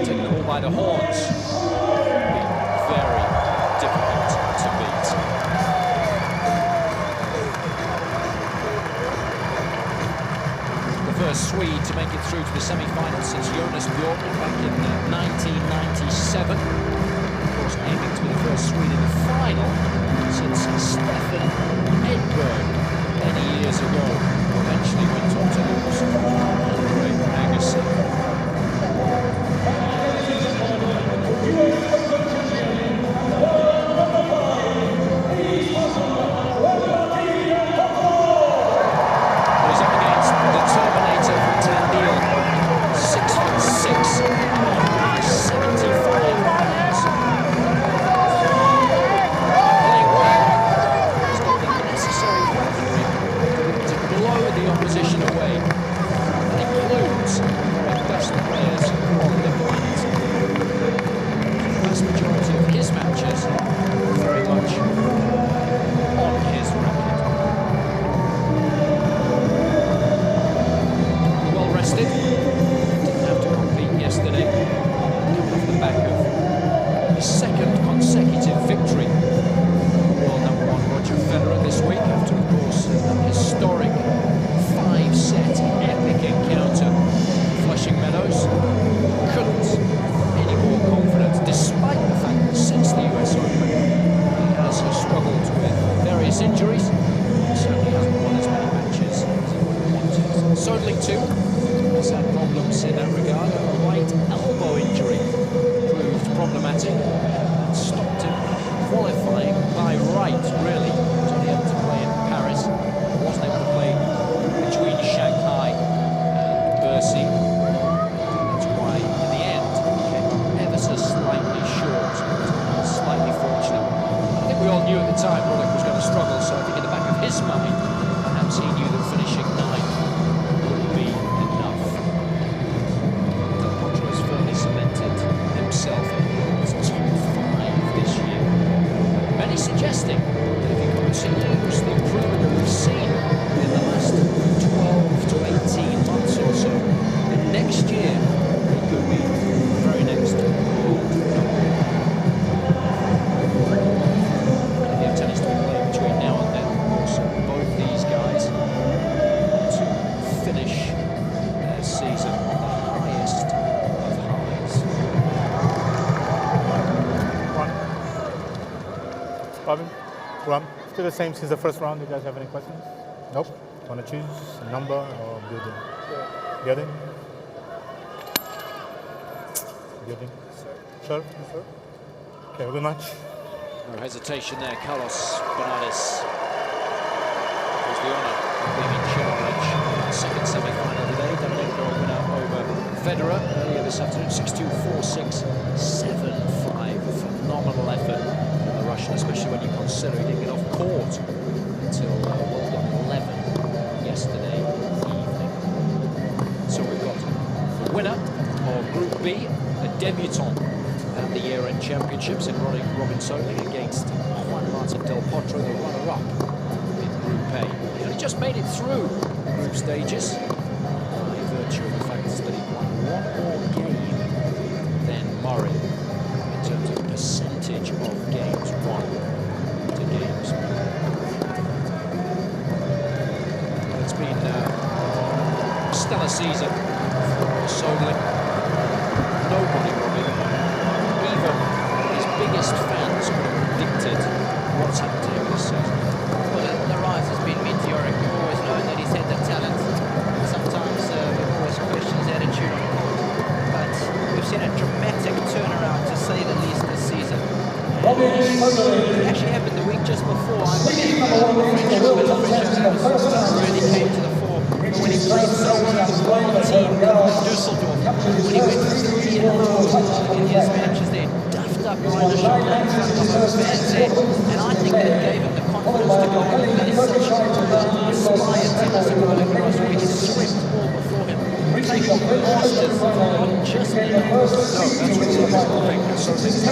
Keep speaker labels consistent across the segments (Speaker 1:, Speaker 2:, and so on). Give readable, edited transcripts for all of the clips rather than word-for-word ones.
Speaker 1: taking the ball by the horns. Been very difficult to beat. The first Swede to make it through to the semi-final since Jonas Björkman back in 1997. Of course, aiming to be the first Swede in the final since Stefan Edberg many years ago. Eventually went on to lose Andre Agassi. He's up against the Terminator from Tandil, 6'6", 75 pounds. Playing well. He's got the necessary weaponry to blow the opposition away. That includes the best players on the planet. The vast majority of his matches are very much on his record. Well rested. Didn't have to compete yesterday. Coming off the back of his second consecutive victory. World number one Roger Federer this week after, of course, a historic 5-set epic encounter. Flushing Meadows couldn't be any more confident, despite the fact that since the US Open he has struggled with various injuries. He certainly hasn't won as many matches as he would have wanted. Soderling too has had problems in that regard. A right elbow injury proved problematic and stopped him qualifying by right, really. He was only able to play in Paris. He wasn't able to play between Shanghai and Bercy. That's why, in the end, he came up ever so slightly short. Slightly fortunate. I think we all knew at the time Roddick was going to struggle, so I think in the back of his mind, perhaps he knew that finishing ninth would be enough. DelPotro has firmly cemented himself as top 5 this year. Many suggesting that if he continues the improvement that we've seen in the last 12 to 18 months or so, that next year he could be the very next world number one. Plenty of tennis to be played between now and then. Also, both these guys to finish their season on the highest of highs.
Speaker 2: Robin? Ram? Still the same since the first round. You guys have any questions? Nope. Want to choose a number or building? Yeah. Building? Building? Sure? Sure. Okay, good match.
Speaker 1: No hesitation there, Carlos Bernardes. Was the honour of being in Chile, second semi-final today. Davydenko a winner over Federer earlier this afternoon, 6-2, 4-6, 7-5. Phenomenal effort from the Russian, especially when you consider he didn't get off court until World Cup 11 yesterday evening. So we've got the winner of Group B, a debutant at the year-end championships in Robin Söderling against Juan Martin DelPotro, the runner-up in Group A. He only just made it through group stages by virtue of the fact that he won one more game than Murray in terms of percentage of games won to games. It's been a stellar season for Soderling. Nobody, Robbie, even his biggest fans could have predicted what's happened to him this season.
Speaker 3: Well, the rise has been meteoric. We've always known that he's had the talent. Sometimes we've always questioned his attitude on court. But we've seen a dramatic turnaround, to say the least, this season. It actually happened the week just before, I believe, the French really came to the fore. But when he played so well with the World team in Dusseldorf, when he went 3-0 in his matches there, duffed up behind the shoulder in front of those fans there, and I think that it gave him the confidence to go on and play such inspired tennis at Roland Garros, where he swept all before him. Taking the Masters, not just the
Speaker 1: No, that's what it is. I think Soderling has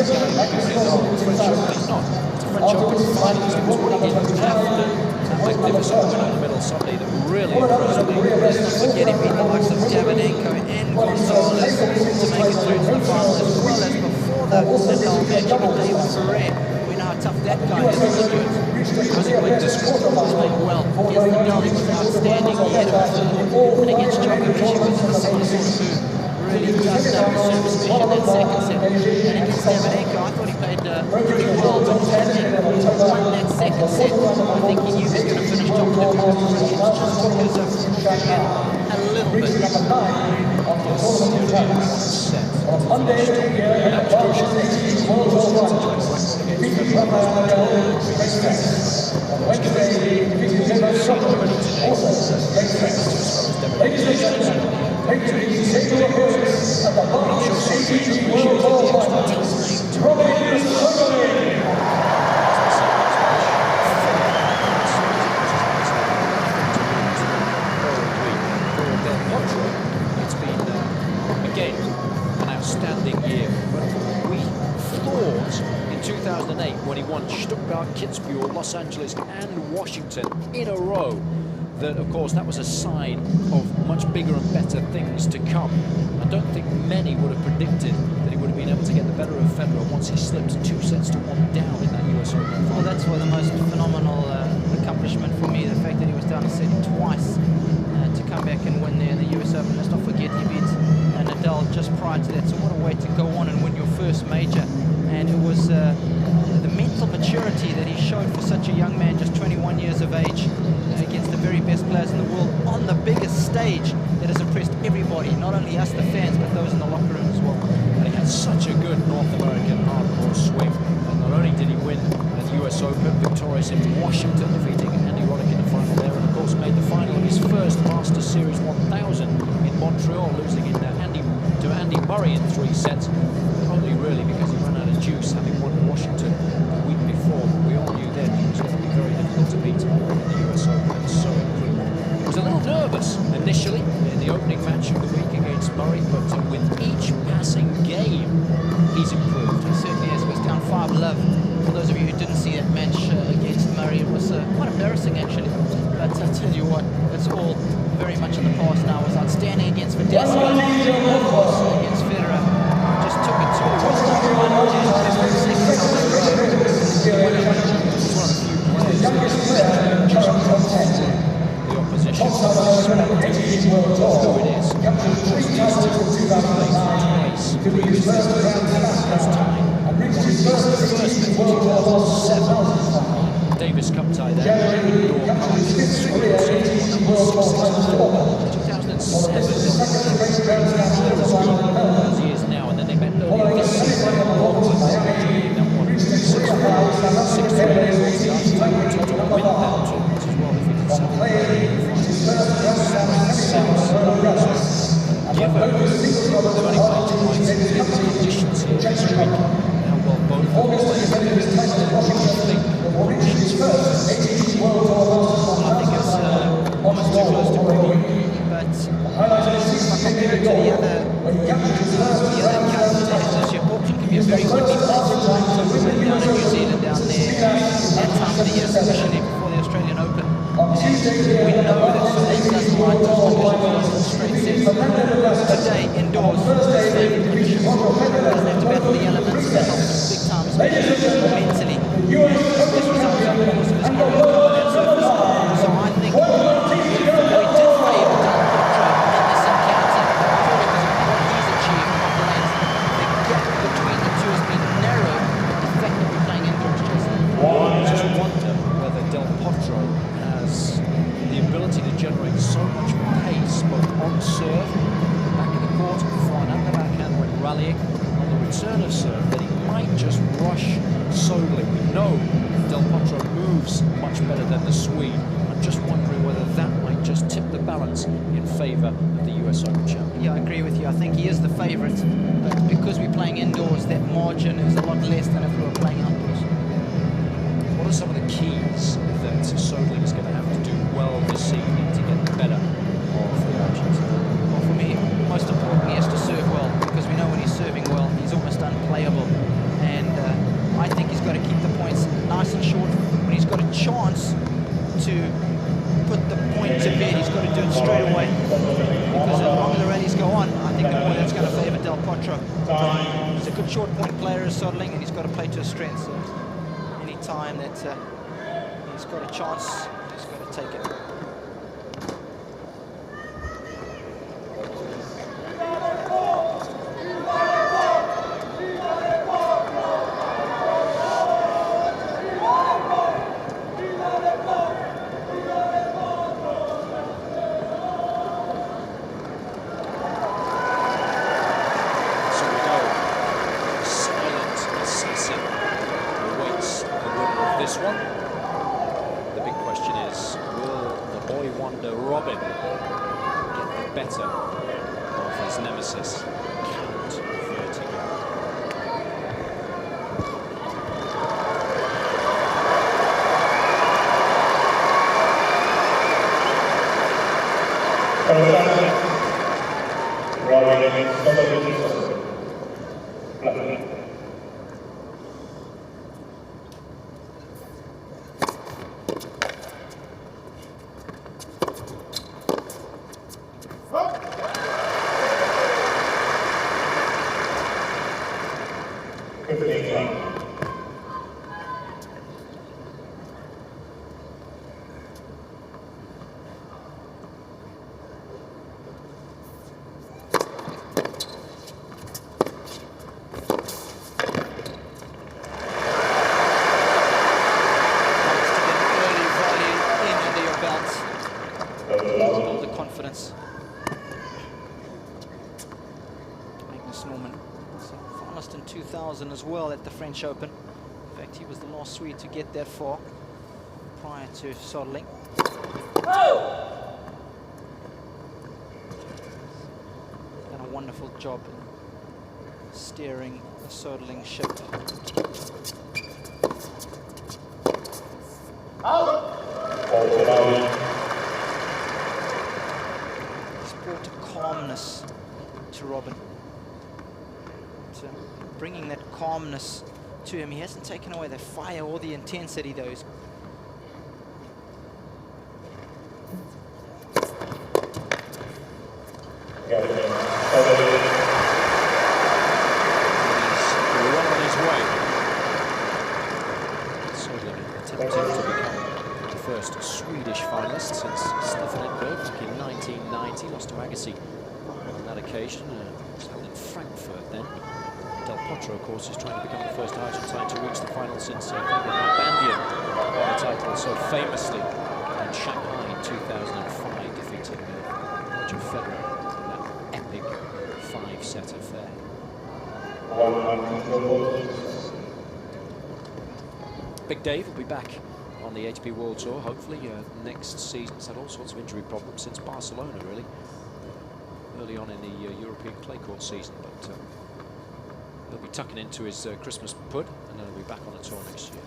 Speaker 1: done it. It's French Open, he's not. It's a French Open finalist. It was what he did after that magnificent win on the middle Sunday that really impressed me.
Speaker 3: Let's not forget he beat the likes of Davydenko and Gonzalez to make it through to the final. Nadal matching with David Ferrer. We know how tough that guy is on the dirt. Because he played this one, he played well. Against Nadal, he was outstanding. He had a and against Djokovic, he was in a similar sort of mood. Really dusted up the service, especially in that second set. And against Davidenko, I thought he played pretty well, but having won that second set, I think he knew he was going to finish top of the group. It just took us a little bit.
Speaker 1: It's been, again, an outstanding year. But we thought in 2008, when he won Stuttgart, Kitzbühel, Los Angeles and Washington in a row, that of course that was a sign of much bigger and better things to come. I don't think many would have predicted that he would have been able to get the better of Federer once he slipped 2-1 down in that US Open final.
Speaker 3: Well, that's the most phenomenal accomplishment for me, the fact that he was down a set twice to come back and win there in the US Open. Let's not forget he beat Nadal just prior to that, so what a way to go on and win your first major. And it was the mental maturity that he showed for such a young man, just 21 years of age, against the very best players in the world on the biggest stage that has impressed everybody, not only us the fans, but those in the locker room as well.
Speaker 1: And he had such a good North American hardcore swing. And not only did he win the US Open, victorious in Washington, defeating Andy Roddick in the final there, and of course made the final of his first Masters Series 1000 in Montreal, losing in to Andy Murray in 3 sets. Only really because he ran out of juice, having won Washington the week before. We all knew then he was going to be very difficult to beat in the US Open. So he was a little nervous initially in the opening match of the week against Murray, but with each passing game, he's improved.
Speaker 3: He certainly has. He was down 5-love. For those of you who didn't see that match against Murray, it was quite embarrassing actually. But I'll tell you what, it's all very much in the past now. It was outstanding against Fedesco, of course, against Federer. Just took it to a the opposition. Who it is. Davis Cup tie there. 2007. As he is now, and then they met earlier this season. That one 6-3 to win that tournament as well. If he did something given they've only played twice in the conditions here this week, how well both of them played. I think conditions first. I think it's almost too close to preview. But if I compare it to the other encounters this year, Potro can be a very windy place. Down in New Zealand, down there, that time of the year, especially before the Australian Open. And we know that Söderling doesn't like those conditions, straight sets. Today, indoors, his favourite conditions. Doesn't have to battle the elements, that helps him big time, especially mentally. His best results over the course of his career come on that surface. So I think we did favour DelPotro in this encounter purely because of what he's achieved off the length. The gap between the two has been narrow. The fact that we're playing indoors, Jason.
Speaker 1: I just wonder whether DelPotro has the ability to generate so much pace, both on serve, back of the court, front and the backhand when rallying, on the return of serve, that he might just rush Soderling. We know DelPotro moves much better than the Swede. I'm just wondering whether that might just tip the balance in favour of the US Open champion.
Speaker 3: Yeah, I agree with you. I think he is the favourite, but because we're playing indoors, that margin is a lot less than if we were playing outdoors.
Speaker 1: What are some of the keys that Soderling is going to have to do well this evening to get the better of the Argentine?
Speaker 3: Well, for me, most importantly, he has to serve well, because we know when he's serving well, he's almost unplayable. And I think he's got to keep the points nice and short. When he's got a chance to put the point to bed, he's got to do it straight away. Because as long as the rallies go on, I think the more that's going to favour DelPotro. He's a good short point player as Soderling, and he's got to play to his strengths. So any time that he's got a chance, he's got to take it. As well at the French Open. In fact, he was the last Swede to get that far prior to Soderling. Done a wonderful job in steering the Soderling ship. He's brought a calmness to Robin. Bringing that calmness to him. He hasn't taken away the fire or the intensity, though. He's
Speaker 1: well on his way. Söderling attempting to become the first Swedish finalist since Stefan Edberg back in 1990. Lost to Agassi on that occasion. Was held in Frankfurt then. DelPotro, of course, is trying to become the first Argentine to reach the final since Bandian won the title so famously in Shanghai in 2005, defeating Roger Federer in that epic 5-set affair. Big Dave will be back on the ATP World Tour, hopefully next season. He's had all sorts of injury problems since Barcelona, really, early on in the European clay court season, but he'll be tucking into his Christmas pud, and then he'll be back on the tour next year.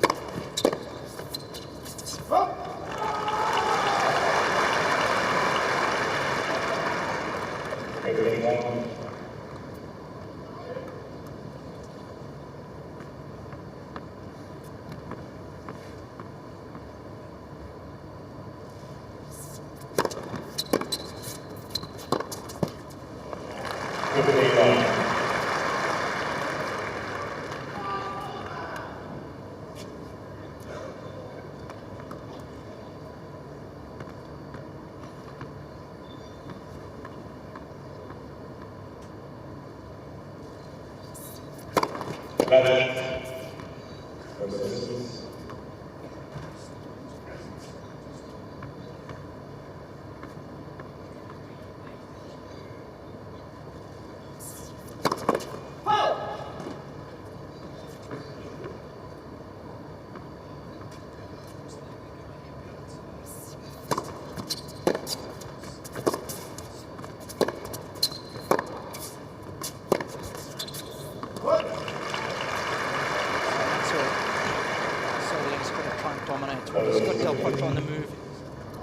Speaker 1: He's got DelPotro on the move,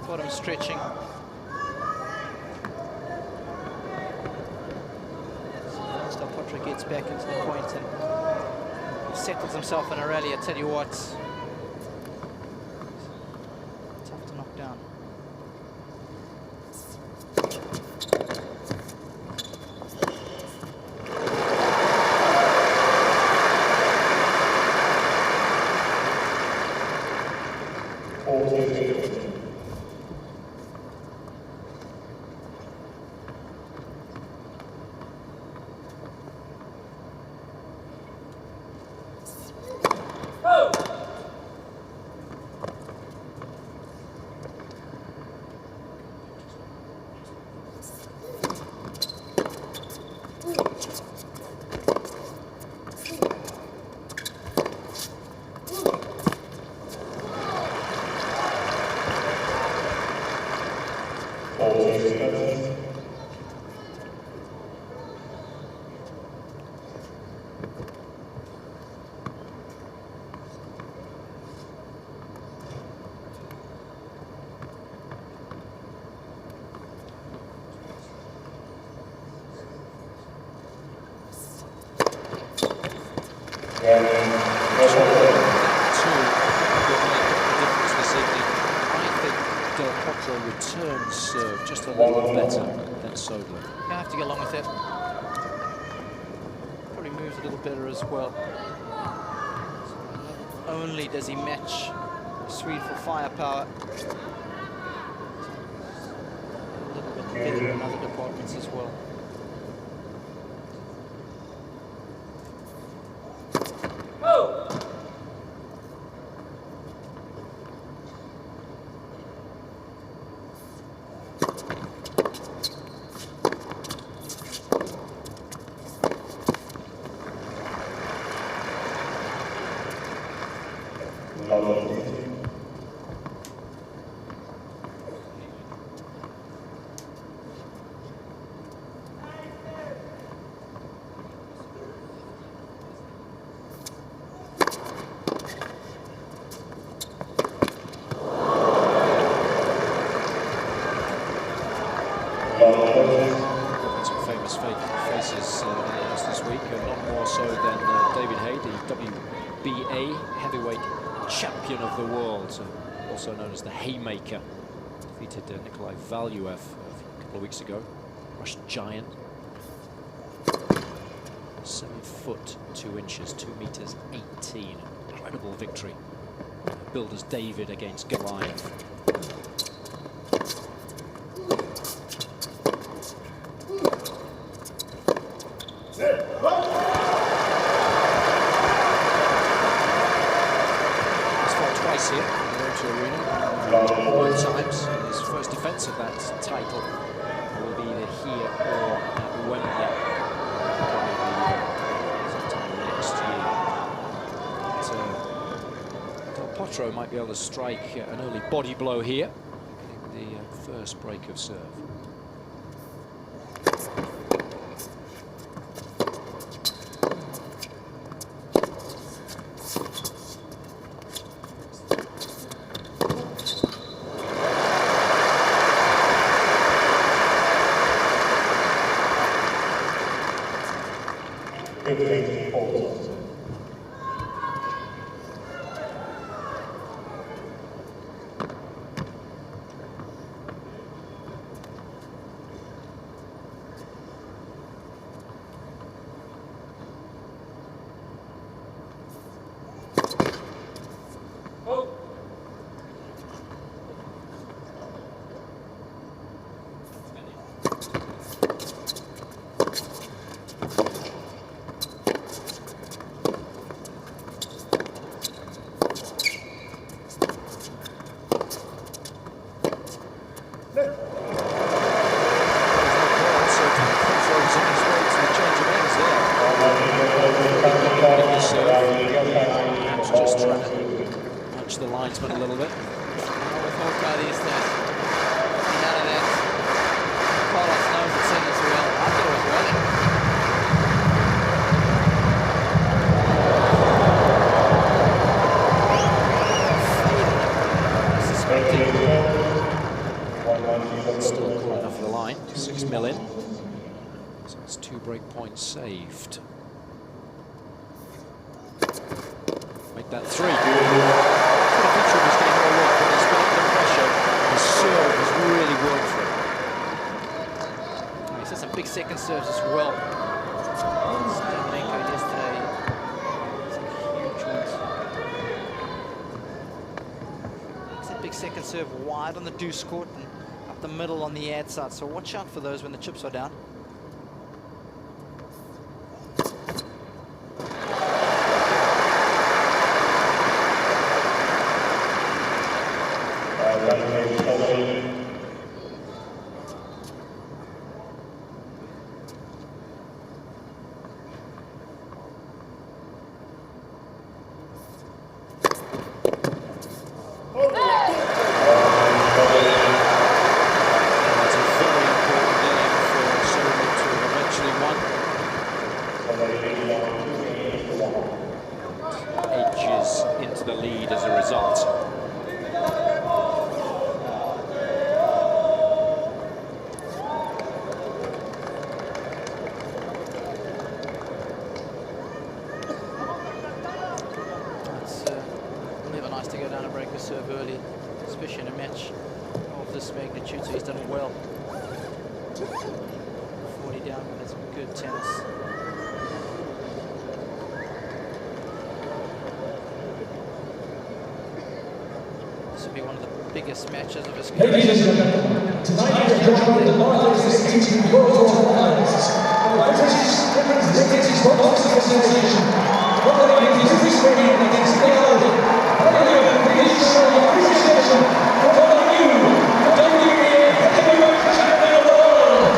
Speaker 1: got him stretching. So once DelPotro gets back into the point and he settles himself in a rally, I tell you what, tough to knock down. Just whether that too will make the difference this evening. I think DelPotro returns serve just a little better than Soderling.
Speaker 3: You have to get along with it. Probably moves a little better as well. So not only does he match Swede for firepower, a little bit better in other departments as well.
Speaker 1: Some famous faces in the house this week, none more so than David Hay, the WBA heavyweight champion of the world, also known as the Haymaker. Defeated Nikolai Valuev a couple of weeks ago, Russian giant. 7 foot 2 inches, 2 meters 18. Incredible victory. Billed as David against Goliath. Here in the O2 Arena, both times. His first defence of that title will be either here or at Wembley, probably sometime next year. But Potro might be able to strike an early body blow here, getting the first break of serve. The linesman a little bit.
Speaker 3: With Hawkeye these days, none of that. Carlos knows it's in as well. I thought it was
Speaker 1: well. Still cool enough for the line. 6 mil in. So it's 2 break points saved. Make that 3.
Speaker 3: He's had some big second serves as well. Söderling yesterday, some huge ones. It's a big second serve wide on the deuce court and up the middle on the ad side. So watch out for those when the chips are down. Edges into the lead as a result. serve early, especially in a match of this magnitude, so he's done well. 40 down, but that's good tennis. This will be one of the biggest matches of his career.
Speaker 4: Ladies and gentlemen, tonight we are joined the largest 18 World Tour finalists by British Representative Boxing Association, following his victory against Equalizing. Please show your appreciation for all of you, the WBA heavyweight champion of the world,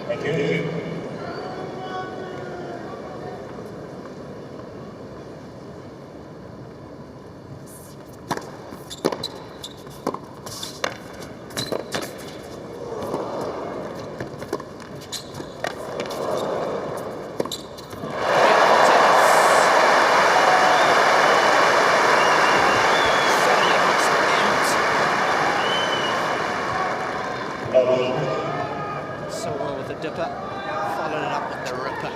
Speaker 4: Thank you.
Speaker 3: So well with the dipper, followed it up with the ripper.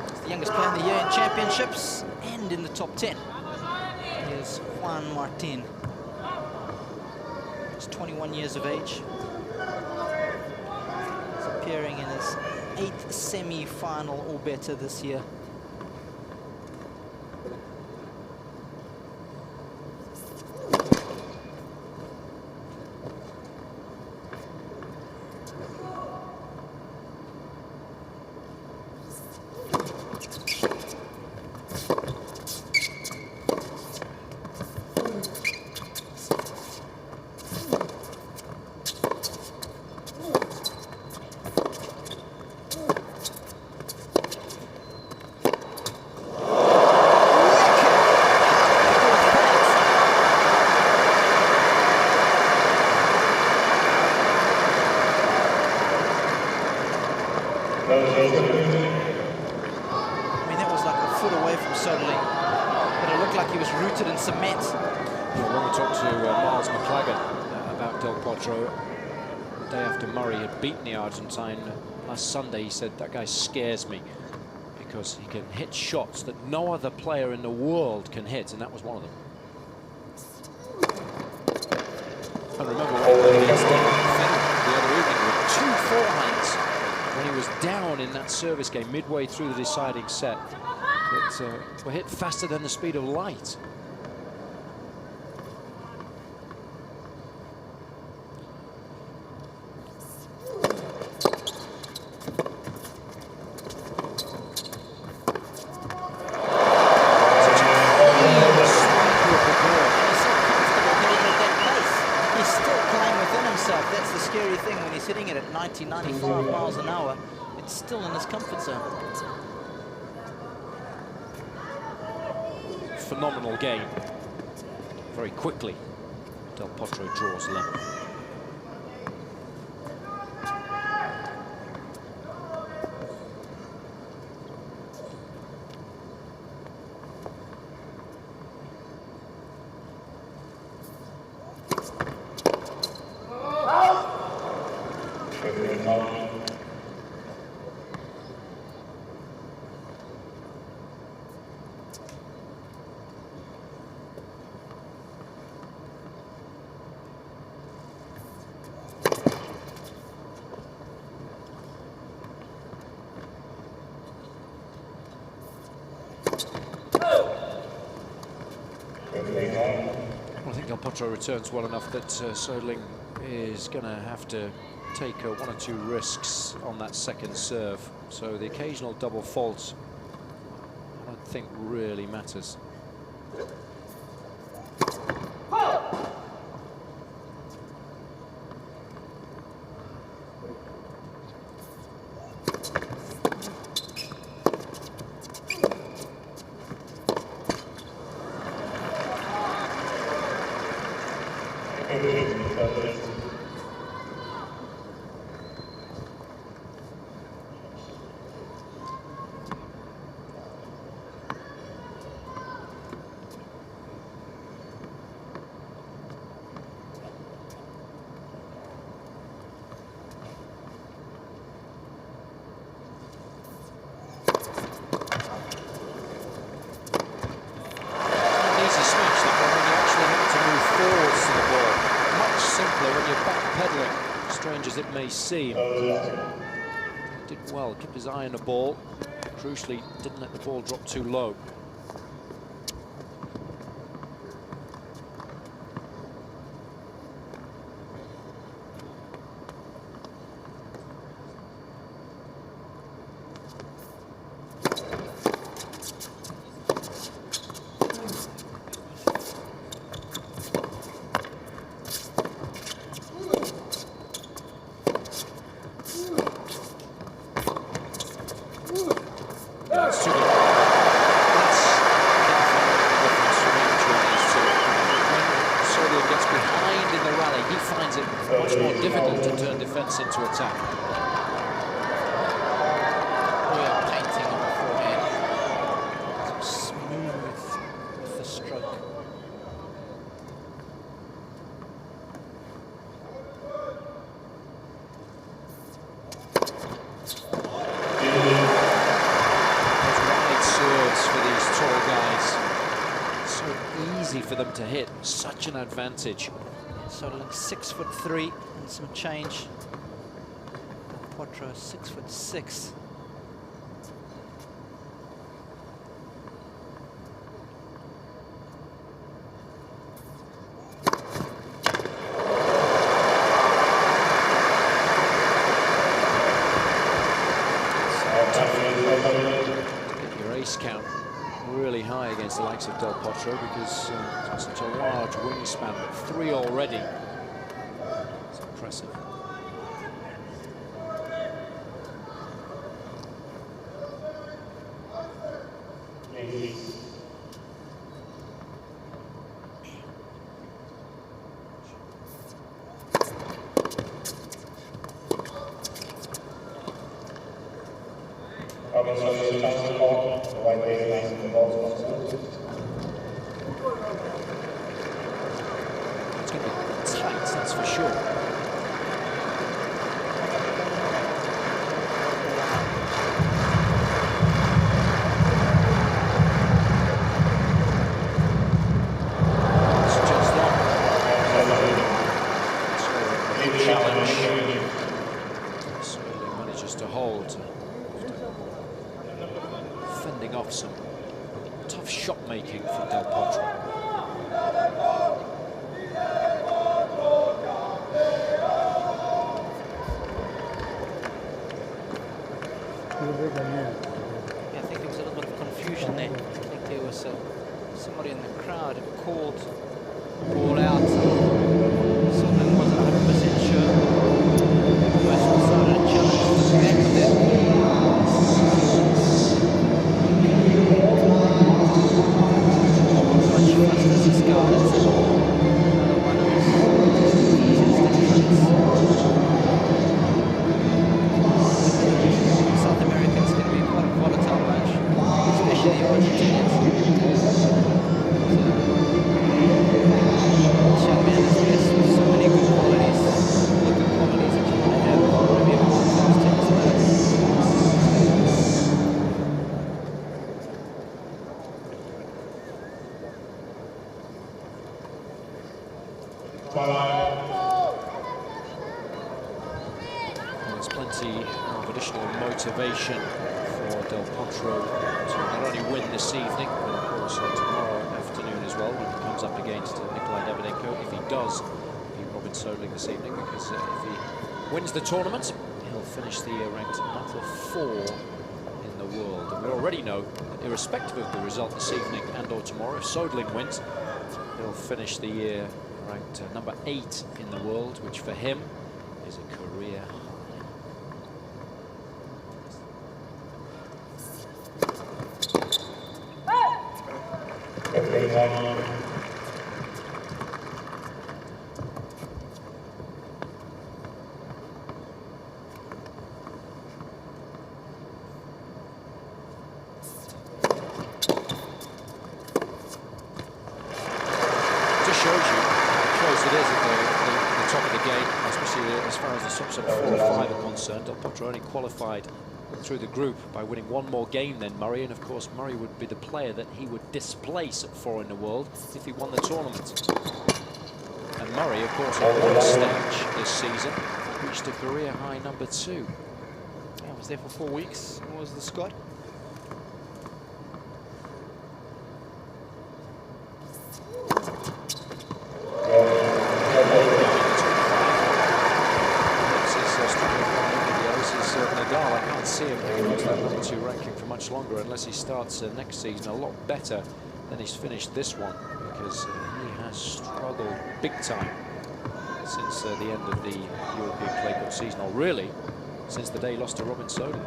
Speaker 3: He's the youngest player in the year in championships and in the top 10. Here's Juan Martin. He's 21 years of age. He's appearing in his 8th semi-final or better this year.
Speaker 4: I mean,
Speaker 3: that was like a foot away from Söderling, but it looked like he was rooted in cement.
Speaker 1: Well, when we talked to Miles McLagan about DelPotro, the day after Murray had beaten the Argentine last Sunday, he said, that guy scares me because he can hit shots that no other player in the world can hit, and that was one of them. And remember what he did against the other evening with 2 forehands when he was down in that service game midway through the deciding set that were hit faster than the speed of light.
Speaker 3: That's the scary thing when he's hitting it at 90, 95 miles an hour. It's still in his comfort zone.
Speaker 1: Phenomenal game. Very quickly, DelPotro draws level. DelPotro returns well enough that Söderling is going to have to take 1 or 2 risks on that second serve. So the occasional double fault, I don't think really matters. Strange as it may seem. Did well, kept his eye on the ball. Crucially, didn't let the ball drop too low. That's too good. That's the difference between these two. When Soderling gets behind in the rally, he finds it much more difficult to turn defence into attack.
Speaker 3: Real painting on the forehand. So smooth with the stroke.
Speaker 1: For these tall guys, so easy for them to hit, such an advantage.
Speaker 3: Soderling 6'3" and some change. Potro 6'6".
Speaker 1: Count really high against the likes of DelPotro because it's such a large wingspan, but 3 already. It's impressive. It's going to be tight, that's for sure. It's just long. Söderling manages to hold. Fending off some tough shot making from DelPotro.
Speaker 3: Yeah, I think there was a little bit of confusion there. I think there was somebody in the crowd who called the ball out. Someone wasn't 100% sure. Almost started a challenge to the back of them. South Americans can be quite a volatile bunch, especially the Argentinians. This young man has so many good qualities, all the good qualities that you want to have to be a world-class tennis player.
Speaker 1: There's plenty of additional motivation for DelPotro to not only win this evening, but of course tomorrow afternoon as well. well when he comes up against Nikolai Davydenko. If he does beat Robin Söderling this evening, because if he wins the tournament, he'll finish the year ranked number 4 in the world. And we already know that irrespective of the result this evening and or tomorrow, if Soderling wins, he'll finish the year ranked number 8 in the world, which for him is a career high. Just shows you how close it is at the top of the game, especially as far as the sub 4 or 5 are concerned. DelPotro only qualified through the group by winning one more game than Murray, and of course Murray would be the player that he would displace at 4 in the world if he won the tournament. And Murray, of course, at one stage this season reached a career high number 2.
Speaker 3: Yeah, was there for 4 weeks. What was the squad?
Speaker 1: I can't see him hanging on to that number 2 ranking for much longer unless he starts next season a lot better than he's finished this one, because he has struggled big time since the end of the European Clay Cup season, or really since the day he lost to Robin Söderling.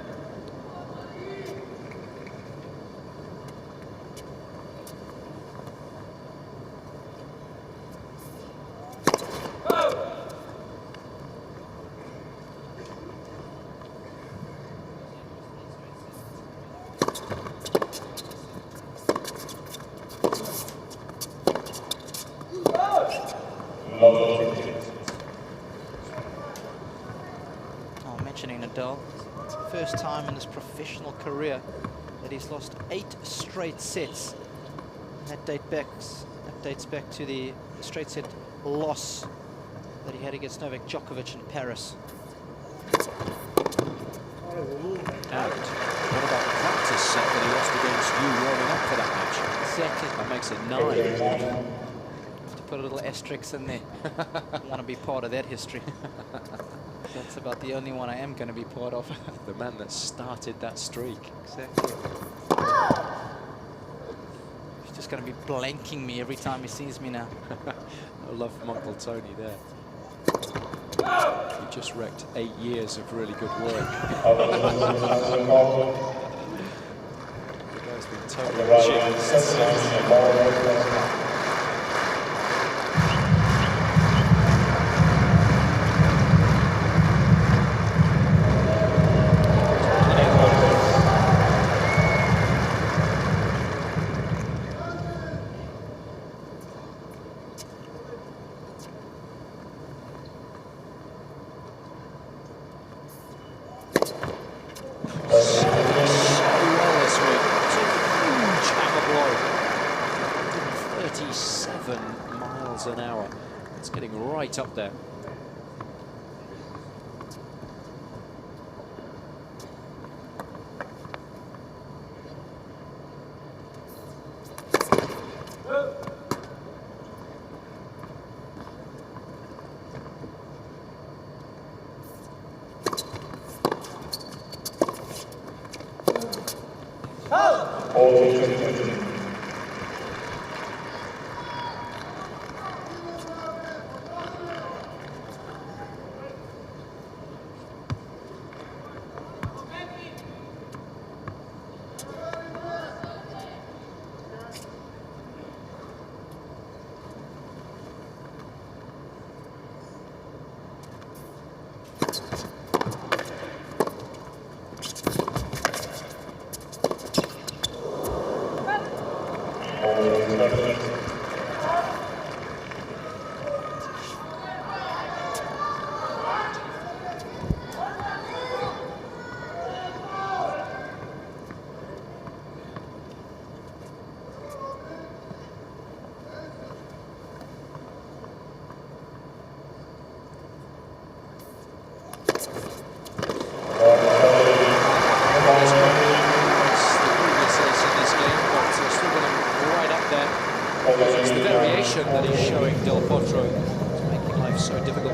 Speaker 3: Mentioning Nadal, it's the first time in his professional career that he's lost 8 straight sets. That dates back to the straight set loss that he had against Novak Djokovic in Paris.
Speaker 1: And what about the practice set that he lost against you warming up for that match?
Speaker 3: Exactly.
Speaker 1: That makes it 9.
Speaker 3: Have to put a little asterisk in there. I want to be part of that history. That's about the only one I am going to be part of.
Speaker 1: The man that started that streak.
Speaker 3: Exactly. He's just going to be blanking me every time he sees me now.
Speaker 1: I love from Uncle Tony there. He just wrecked 8 years of really good work. The guy's been totally chipped. An hour. It's getting right up there.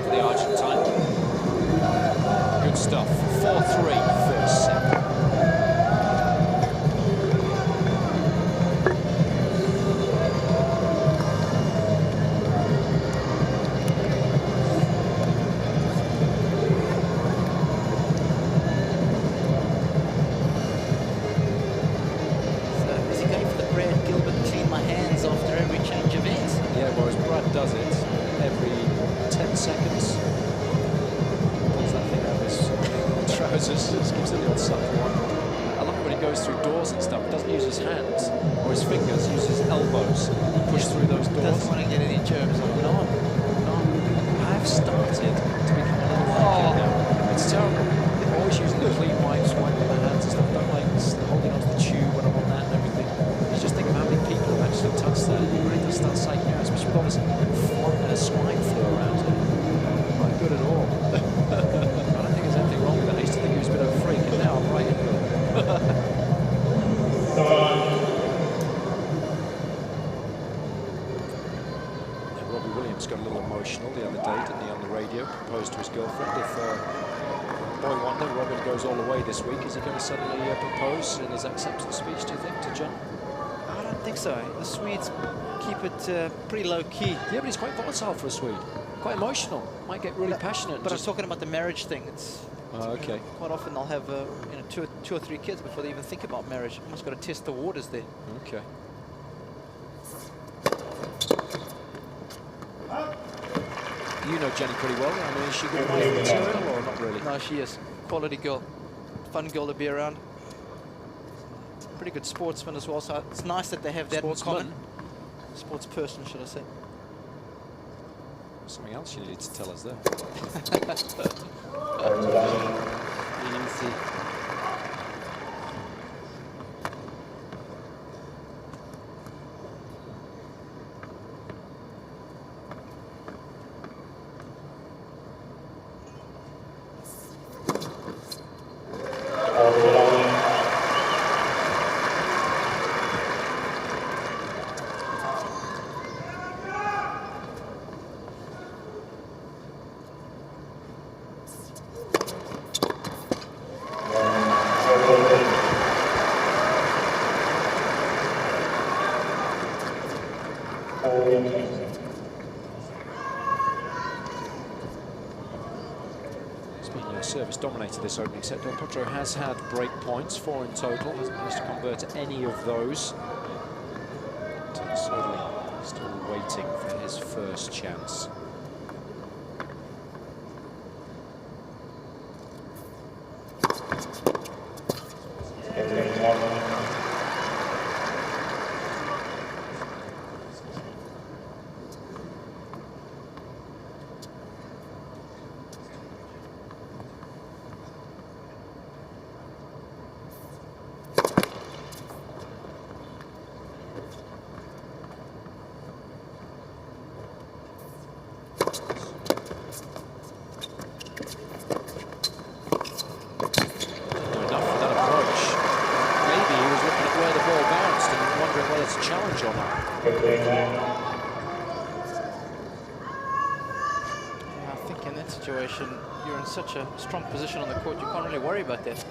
Speaker 1: for the Argentine. Good stuff. 4-3 first set. Does it every 10 seconds. Pulls that thing out of his trousers, just gives it the old subtle one. I love it when he goes through doors and stuff. Doesn't use his hands or his fingers, uses his elbows. Push through those doors.
Speaker 3: Doesn't want to get any germs on.
Speaker 1: No. I've started to become a little like it now. It's terrible. Always using the clean wipes, wiping my hands and stuff. Don't like holding onto the tube when I'm on that and everything. You just think of how many people have actually touched that. It really does start psyching out, especially with all this swine flu around here. Not good at all. I don't think there's anything wrong with that. I used to think he was a bit of a freak, and now I'm right into it. Robbie Williams got a little emotional the other day, didn't he, on the radio, proposed to his girlfriend. If boy wonder, Robin goes all the way this week, is he going to suddenly propose in his acceptance speech, do you think, to John?
Speaker 3: I don't think so. The Swedes keep it pretty low-key.
Speaker 1: Yeah, but he's quite volatile for a Swede. Quite emotional. Might get really passionate.
Speaker 3: But I was talking about the marriage thing. It's
Speaker 1: okay.
Speaker 3: Quite often they'll have two or three kids before they even think about marriage. Almost got to test the waters there.
Speaker 1: Okay. You know Jenny pretty well. I mean, is she good wife material or not really?
Speaker 3: No, she is. Quality girl. Fun girl to be around. Pretty good sportsman as well, so it's nice that they have that in common. Sports person, should I say.
Speaker 1: Something else you needed to tell us there.
Speaker 3: Easy.
Speaker 1: Service dominated this opening set. DelPotro has had break points, 4 in total, hasn't managed to convert any of those. Söderling still waiting for his first chance. Challenge or not?
Speaker 3: Yeah, I think in that situation, you're in such a strong position on the court, you can't really worry about that.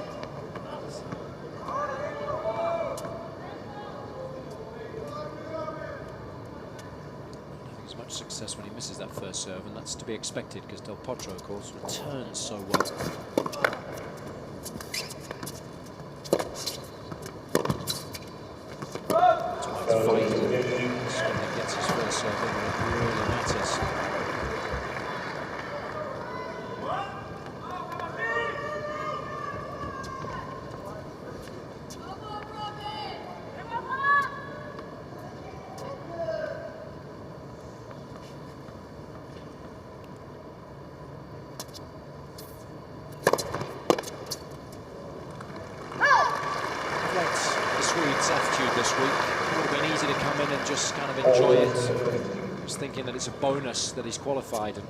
Speaker 1: As much success when he misses that first serve, and that's to be expected because DelPotro, of course, returns so well. Attitude this week. It would have been easy to come in and just kind of enjoy it. Just thinking that it's a bonus that he's qualified, and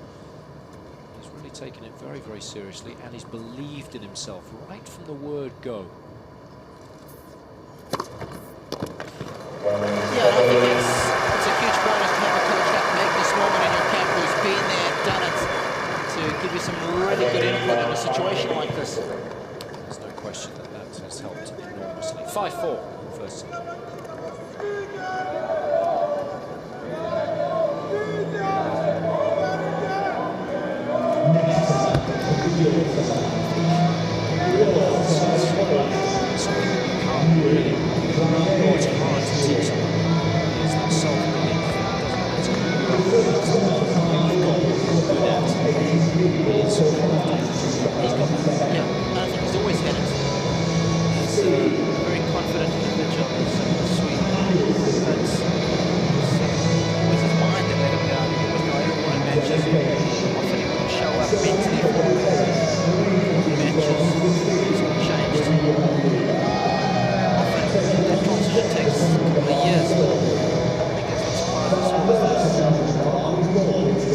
Speaker 1: he's really taken it very, very seriously, and he's believed in himself right from the word go.
Speaker 3: Yeah, I think it's a huge bonus to have a coach that make this moment in your camp who's been there, done it, give you some really good input in a situation like this.
Speaker 1: There's no question that that has helped enormously. 5-4 first set. Something that you can't really, or it's hard to teach someone, is that self-belief. It doesn't matter who you are, it's something you've got to be good at. He's got that.
Speaker 3: Yeah, I think he's always had it. He's a very confident individual. He's sweet. But it's always his mind that let him down. He always got everyone in matches. Often he wouldn't show up mentally for matches. He's all changed. Often that transition takes a couple of years, but I think that's what surprises all of us.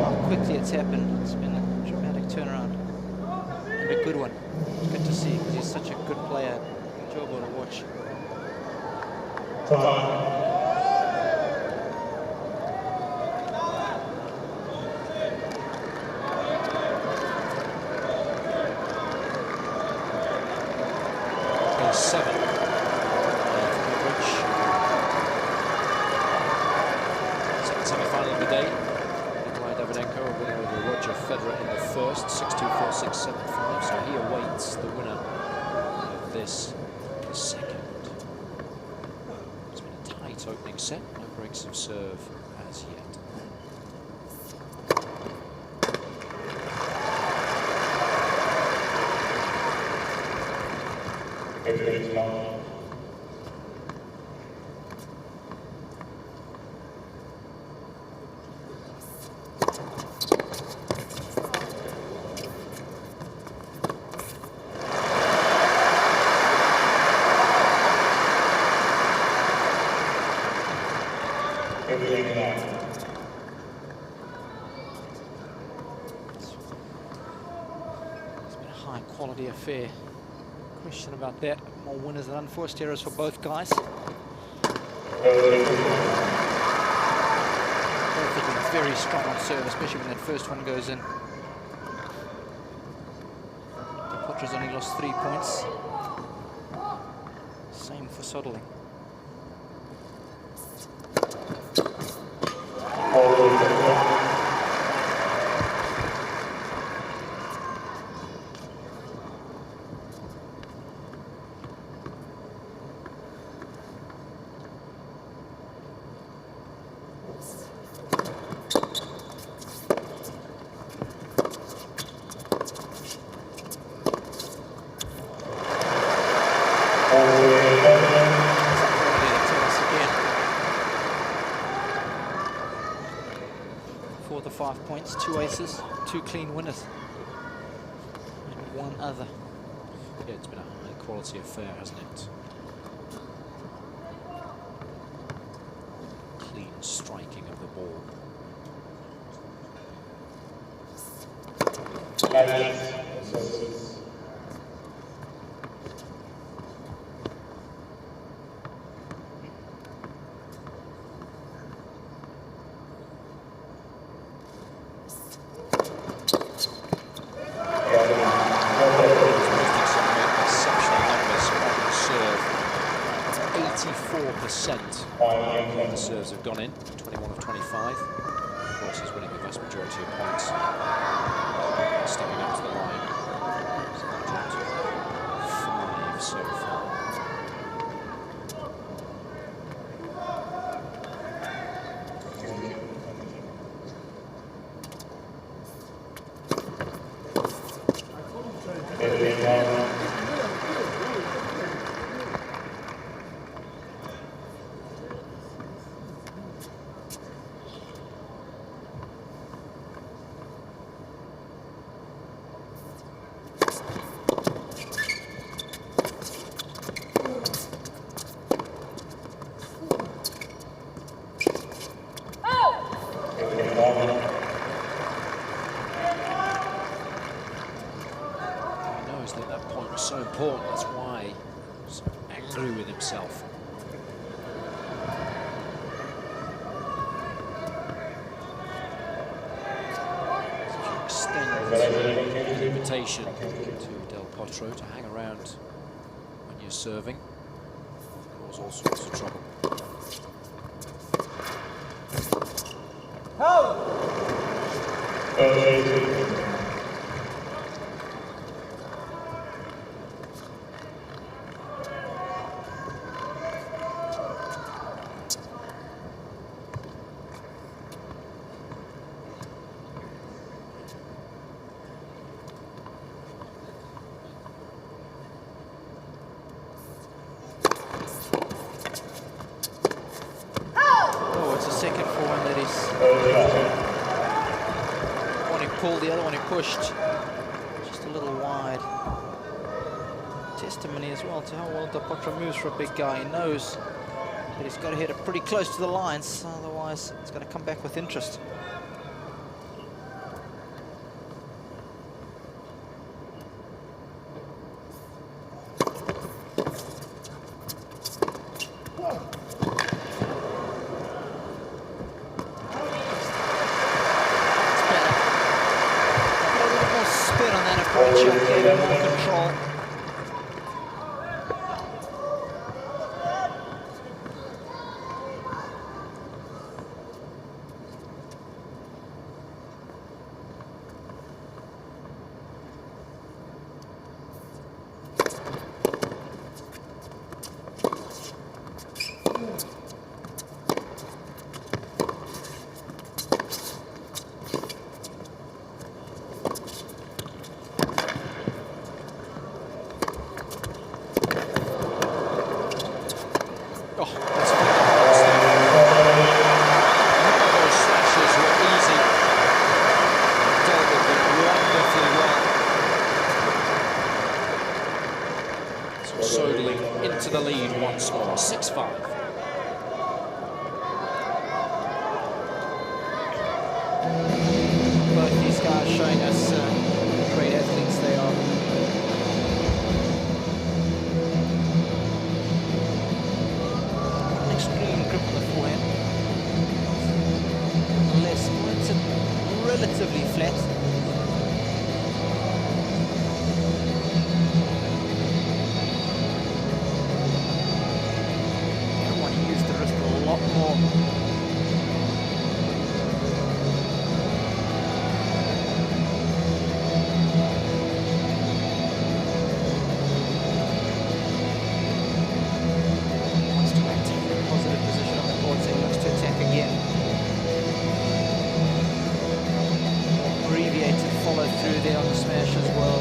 Speaker 3: How quickly it's happened. It's been a dramatic turnaround. And a good one. It's good to see because he's such a good player. Enjoyable to watch.
Speaker 1: There's 7. Second semi-final of the day. Nikolai Davydenko, a winner over Roger Federer in the first, 6-2, 4-6, 7-5. So he awaits the winner of this second. It's been a tight opening set. No breaks of serve as yet.
Speaker 3: It's been a high-quality affair. Question about that. More winners than unforced errors for both guys. Both have been very strong on serve, especially when that first one goes in. Potro's only lost 3 points. Same for Soderling. For the 5 points, 2 aces, 2 clean winners, and 1 other.
Speaker 1: Yeah, it's been a high-quality affair, hasn't it? Clean striking of the ball. The serves have gone in, 21 of 25. Of course, he's winning the vast majority of points. Stepping up to the line. So they've dropped 5 so far. So important, that's why he's so angry with himself. So if you extend an invitation to DelPotro to hang around when you're serving, cause all sorts of trouble.
Speaker 3: Second forehand that is one he pulled, the other one he pushed just a little wide. Testimony as well to how well DelPotro moves for a big guy. He knows that he's got to hit it pretty close to the lines, otherwise it's going to come back with interest. Gave him more control.
Speaker 1: Soderling into the lead once more, 6-5.
Speaker 3: Both these guys showing us great athletes they are. An extreme grip on the forehand. Nonetheless, it's relatively flat. More. Wants to maintain a positive position on the court, so he looks to attack again. Abbreviated follow through there on the smash as well.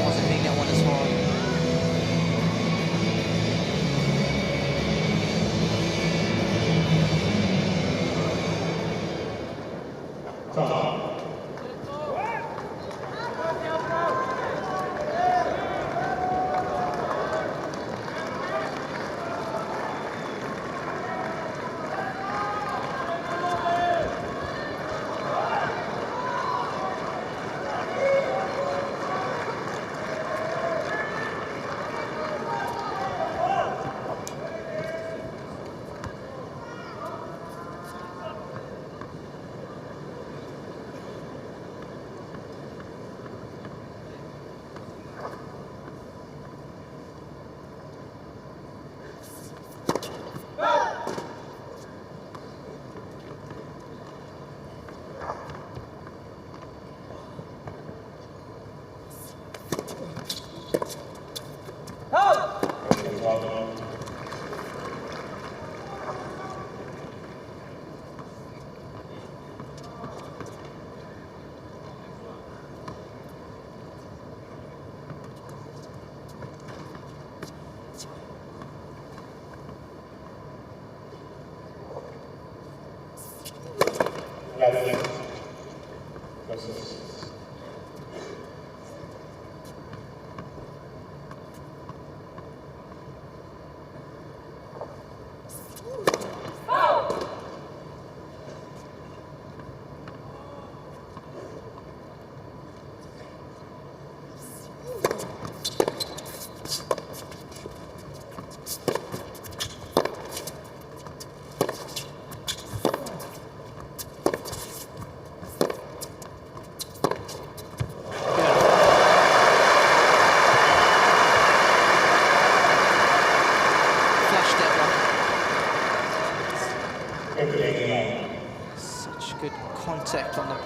Speaker 3: Wasn't hitting that one as hard.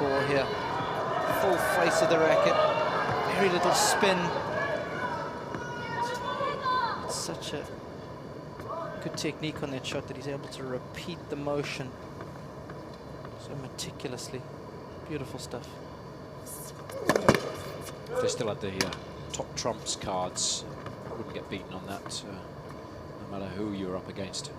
Speaker 3: score here. Full face of the racket, very little spin. It's such a good technique on that shot that he's able to repeat the motion so meticulously. Beautiful stuff.
Speaker 1: If they still had the top trumps cards, I wouldn't get beaten on that, no matter who you're up against.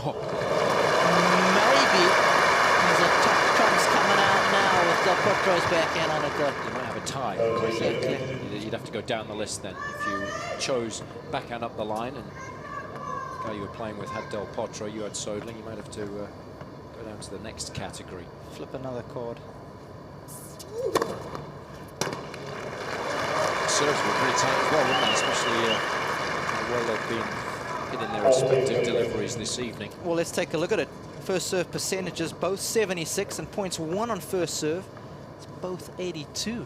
Speaker 3: Maybe there's a top trumps coming out now with DelPotro's backhand on it though.
Speaker 1: You might have a tie.
Speaker 3: Exactly.
Speaker 1: You'd have to go down the list then. If you chose backhand up the line and the guy you were playing with had DelPotro, you had Soderling, you might have to go down to the next category.
Speaker 3: Flip another chord.
Speaker 1: Serves were pretty tight as well, wouldn't they? Especially how well they've been hitting their respective deliveries this evening.
Speaker 3: Well, let's take a look at it. First serve percentages, both 76, and points won on first serve. It's both 82.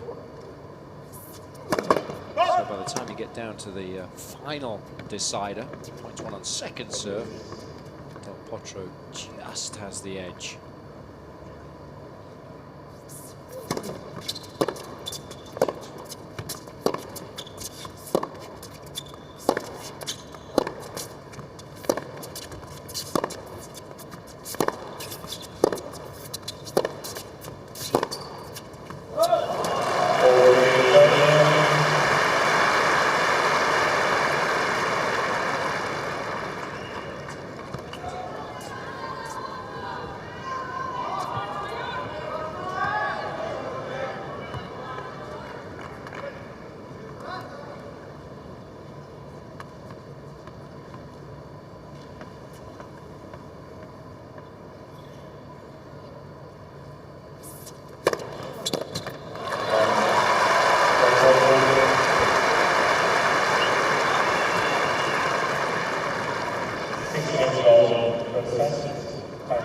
Speaker 1: So by the time you get down to the final decider, points won on second serve, DelPotro just has the edge.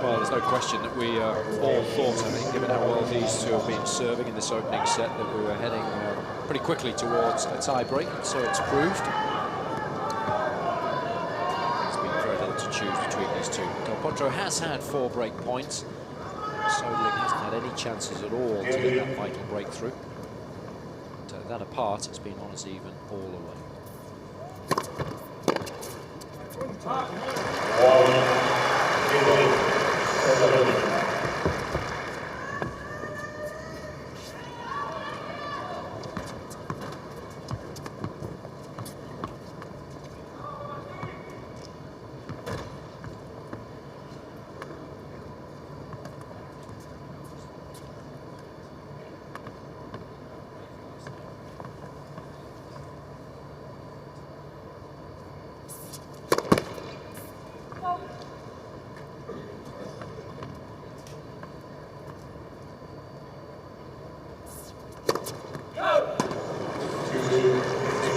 Speaker 1: Well, there's no question that we all thought, I think, given how well these two have been serving in this opening set, that we were heading pretty quickly towards a tie-break, so it's proved. There's been very little to choose between these two. DelPotro has had 4 break points. Soderling hasn't had any chances at all to get that vital breakthrough. But, that apart, it's been on as even all the way.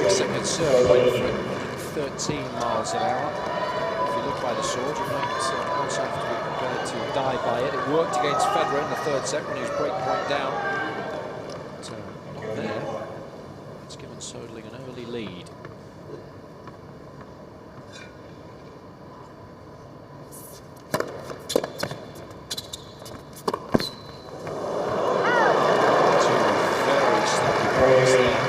Speaker 1: Second serve went for 113 miles an hour. If you look by the sword, you might also have to be prepared to die by it. It worked against Federer in the third set when he was break point down. But not there. It's given Söderling an early lead. Two very snappy breaks there.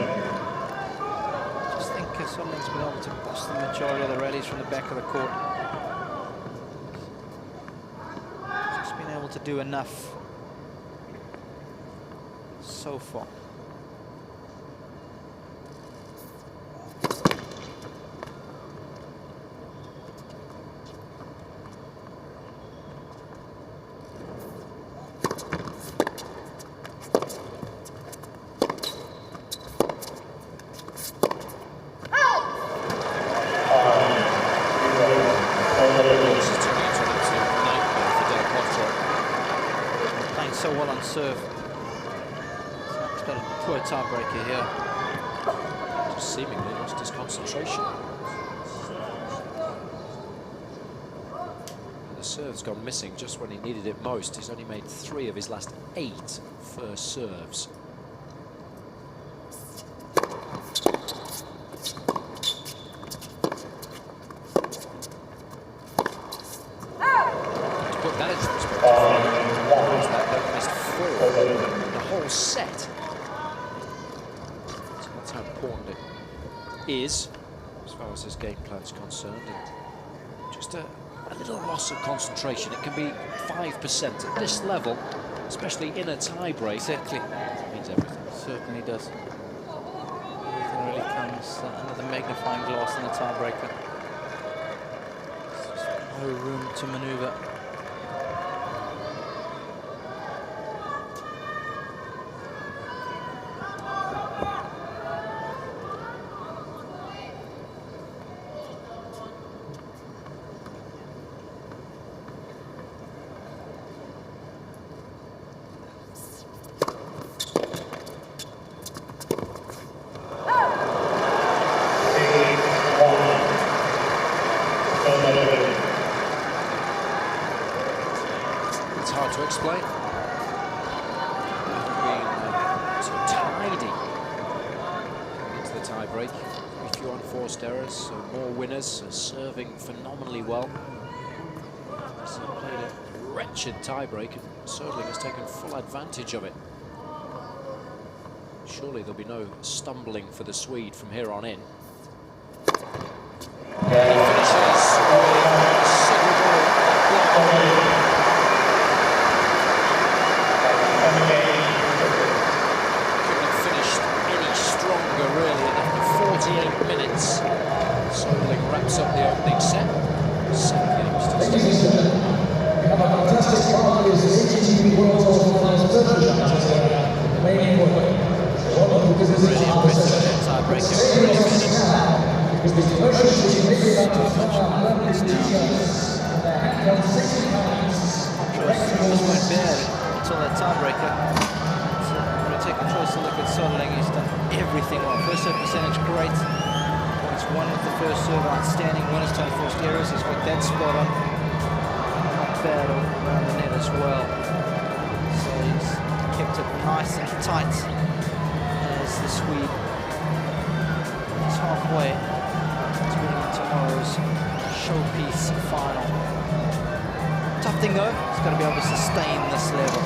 Speaker 3: I just think Soderling's been able to boss the majority of the rallies from the back of the court. Just been able to do enough so far. playing so well on serve. It's got a poor tiebreaker here.
Speaker 1: Just seemingly lost his concentration. The serve's gone missing just when he needed it most. He's only made 3 of his last 8 first serves. To put that into perspective, they've missed 4 in the whole set. So that's how important it is as far as his game plan's concerned. And just a little loss of concentration. It can be 5% at this level, especially in a tie-break.
Speaker 3: Exactly.
Speaker 1: It means everything.
Speaker 3: Certainly does. Everything really comes under the magnifying glass in the tiebreaker. No room to maneuver.
Speaker 1: It's hard to explain. Being so tidy into the tie-break. A few unforced errors, so more winners, serving phenomenally well. So played a wretched tie-break, and Söderling has taken full advantage of it. Surely there'll be no stumbling for the Swede from here on in. He finishes with considerable block. Couldn't have finished any stronger, really, and after 48 minutes, Soderling wraps up the opening set. 7 games to
Speaker 4: Ladies and gentlemen, we have a fantastic partner is the ATP World Tour Finals Virtual Championship, the main point.
Speaker 3: Really impressive that tiebreaker. Really good.
Speaker 4: Is the promotion which is making up to 5 details.
Speaker 3: Numbers weren't bad until that tiebreaker. So we're going to take a closer look at Soderling. He's done everything well. First serve percentage, great. Points won with the first serve, outstanding. Winners to unforced errors. He's got that spot on. Not bad around the net as well. So he's kept it nice and tight as the Swede is halfway to winning tomorrow's showpiece final. Tough thing though, he's got to be able to sustain this level.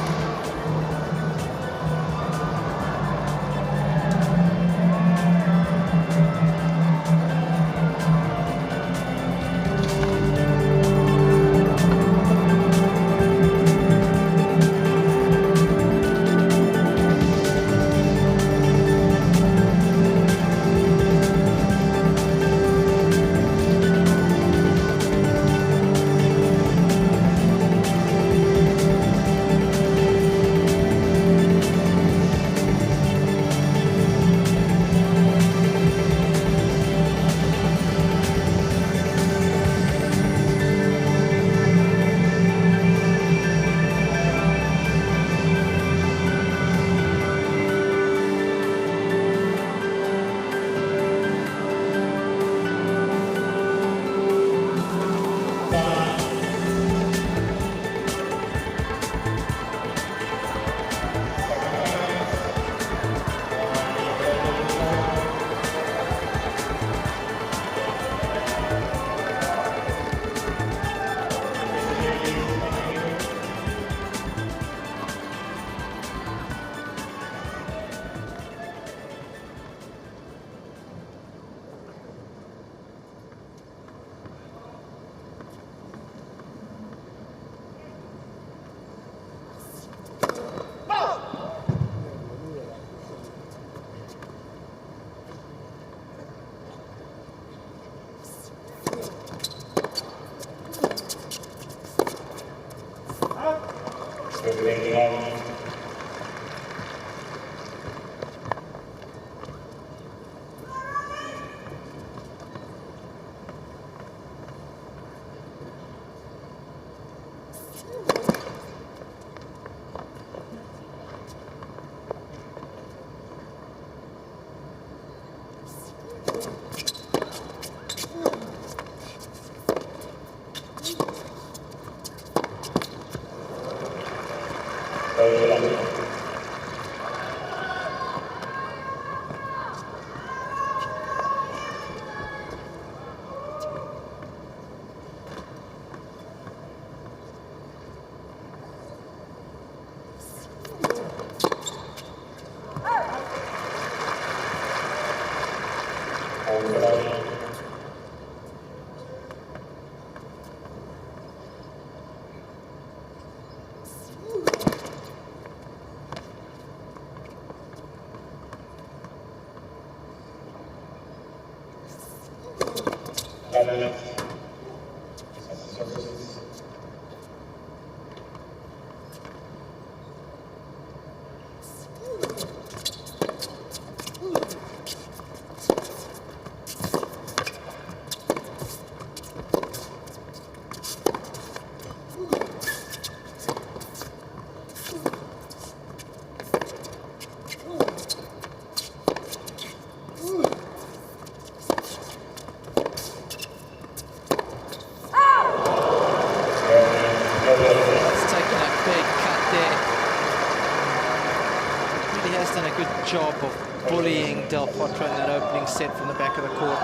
Speaker 3: Job of bullying DelPotro in that opening set from the back of the court.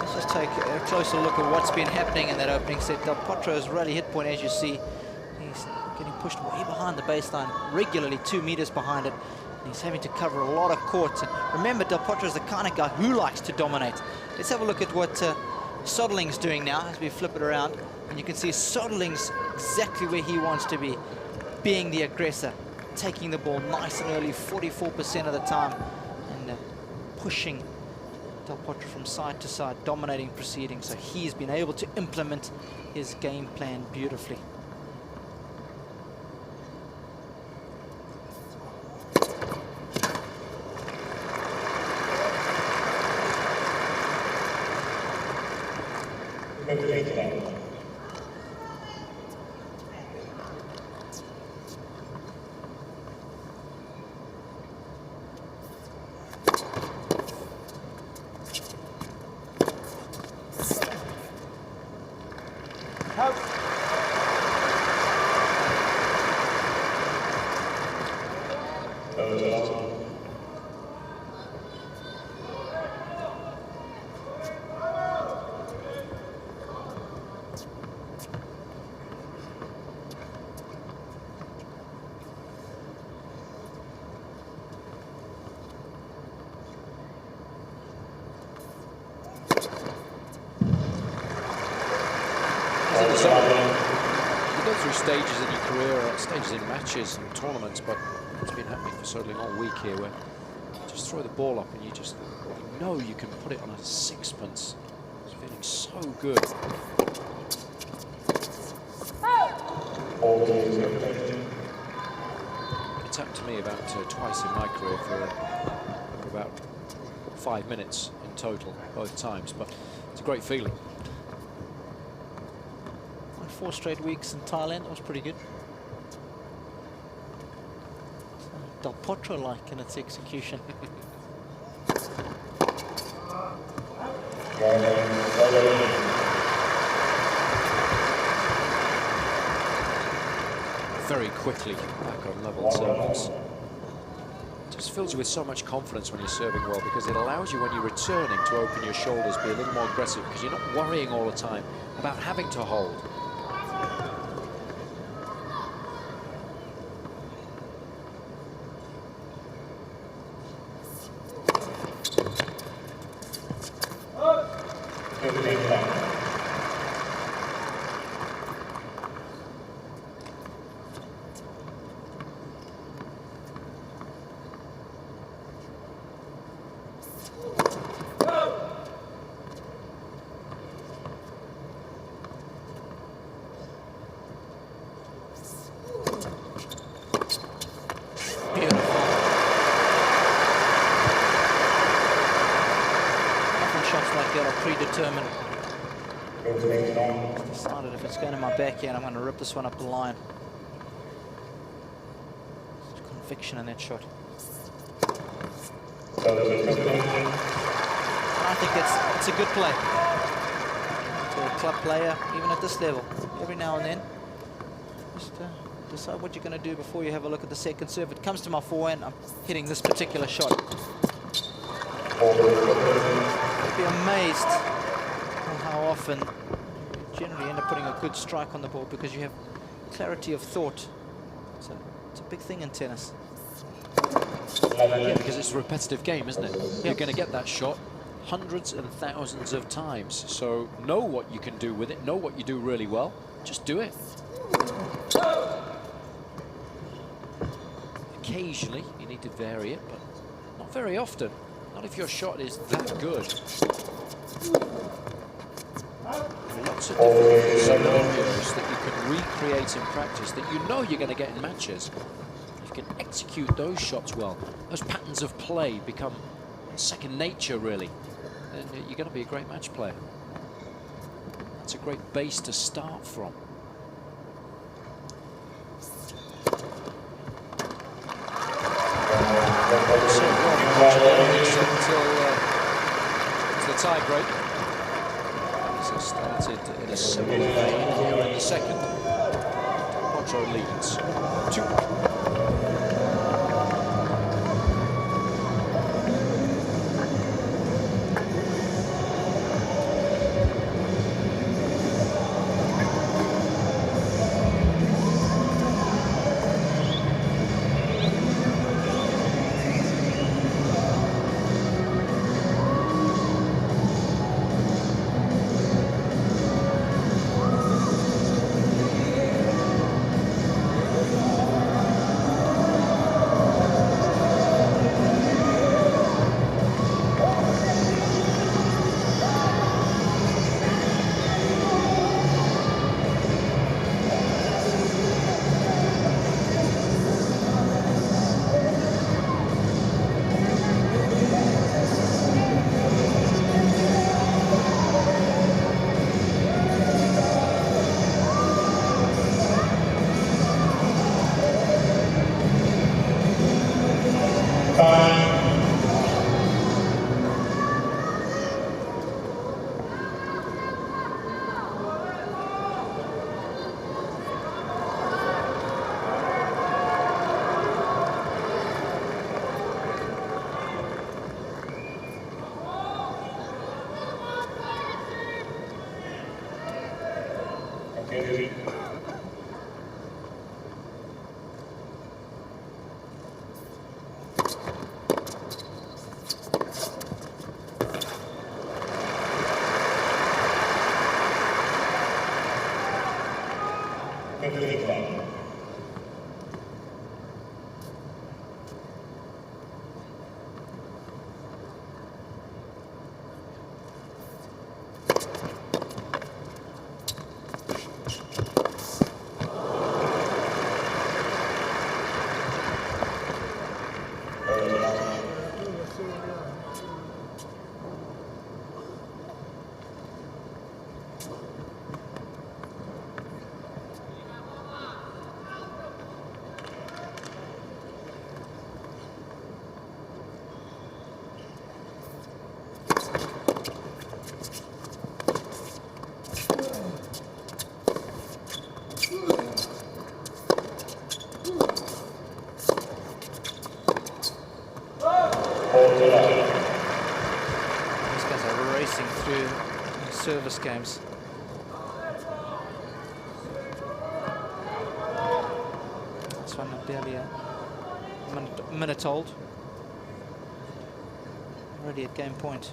Speaker 3: Let's just take a closer look at what's been happening in that opening set. DelPotro's rally hit point, as you see, he's getting pushed way behind the baseline, regularly 2 meters behind it. And he's having to cover a lot of courts. And remember, DelPotro is the kind of guy who likes to dominate. Let's have a look at what Soderling's doing now as we flip it around. And you can see Soderling's exactly where he wants to be, being the aggressor, taking the ball nice and early, 44% of the time, and pushing DelPotro from side to side, dominating proceedings. So he's been able to implement his game plan beautifully.
Speaker 1: You go through stages in your career, or stages in matches and tournaments, but it's been happening for Söderling all week here, where you just throw the ball up and you know you can put it on a sixpence. It's feeling so good. It's happened to me about twice in my career for about 5 minutes in total, both times, but it's a great feeling.
Speaker 3: 4 straight weeks in Thailand, that was pretty good. DelPotro-like in its execution.
Speaker 1: Very quickly back on level serves. Just fills you with so much confidence when you're serving well, because it allows you, when you're returning, to open your shoulders, be a little more aggressive, because you're not worrying all the time about having to hold.
Speaker 3: Predetermined. Decided if it's going to my backhand, I'm going to rip this one up the line. Conviction in that shot. I think it's a good play. To a club player, even at this level, every now and then, just decide what you're going to do before you have a look at the second serve. It comes to my forehand, I'm hitting this particular shot. You'd be amazed on how often you generally end up putting a good strike on the ball because you have clarity of thought. So it's a big thing in tennis.
Speaker 1: Yeah, because it's a repetitive game, isn't it? You're going to get that shot hundreds and thousands of times. So know what you can do with it, know what you do really well, just do it. Occasionally you need to vary it, but not very often. Not if your shot is that good. Lots of different scenarios that you can recreate in practice that you know you're going to get in matches. If you can execute those shots well, those patterns of play become second nature, really. Then you're going to be a great match player. That's a great base to start from. So until the tie break. So started in a similar vein here in the second. Potro leads 2-1.
Speaker 3: These guys are racing through service games. This one barely a minute old. Already at game point.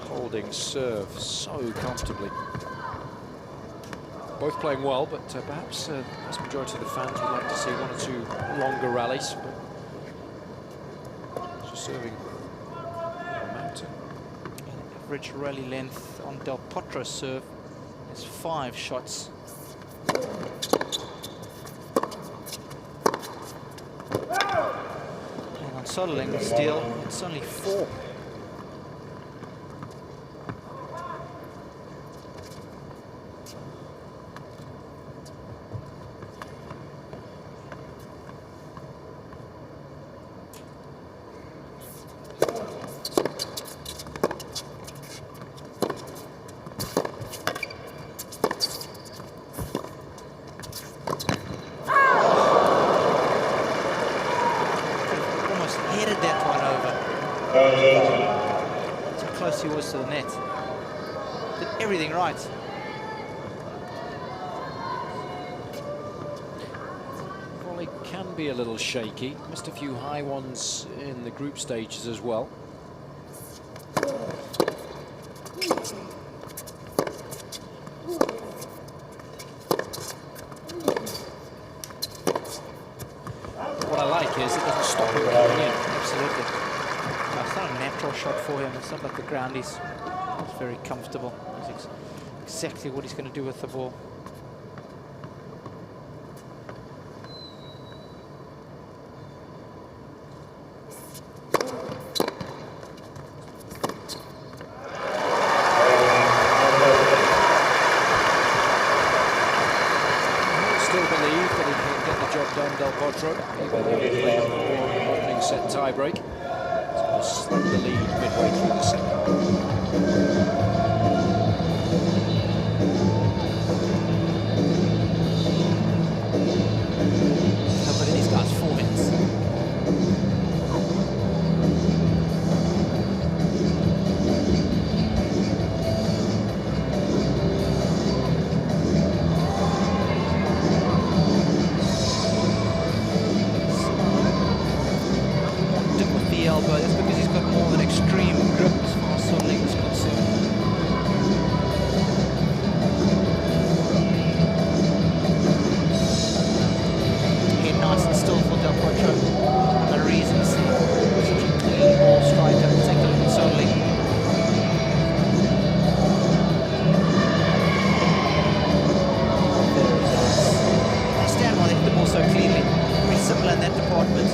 Speaker 1: holding serve so comfortably. Both playing well, but perhaps the vast majority of the fans would like to see one or two longer rallies. But just serving a mountain.
Speaker 3: Average rally length on DelPotro's serve is 5 shots. And on Soderling steel, it's only 4. He was to the net. Did everything right.
Speaker 1: Volley can be a little shaky. Missed a few high ones in the group stages as well. What I like is it doesn't stop him coming in.
Speaker 3: Absolutely. It's not a natural shot for him. It's not like the ground. He's very comfortable. He's exactly what he's going to do with the ball.
Speaker 1: Still believe that he can get the job done, DelPotro, even though he played for opening set tiebreak. Slim the lead midway through the second.
Speaker 3: But these guys 4 minutes. Elbow. That's because he's got more of an extreme grip as far as Soderling is concerned. Again, nice and still for DelPotro. One of the reasons such a clean ball striker, particularly with Soderling. Very nice. I understand why they hit the ball so cleanly. Very similar in that department.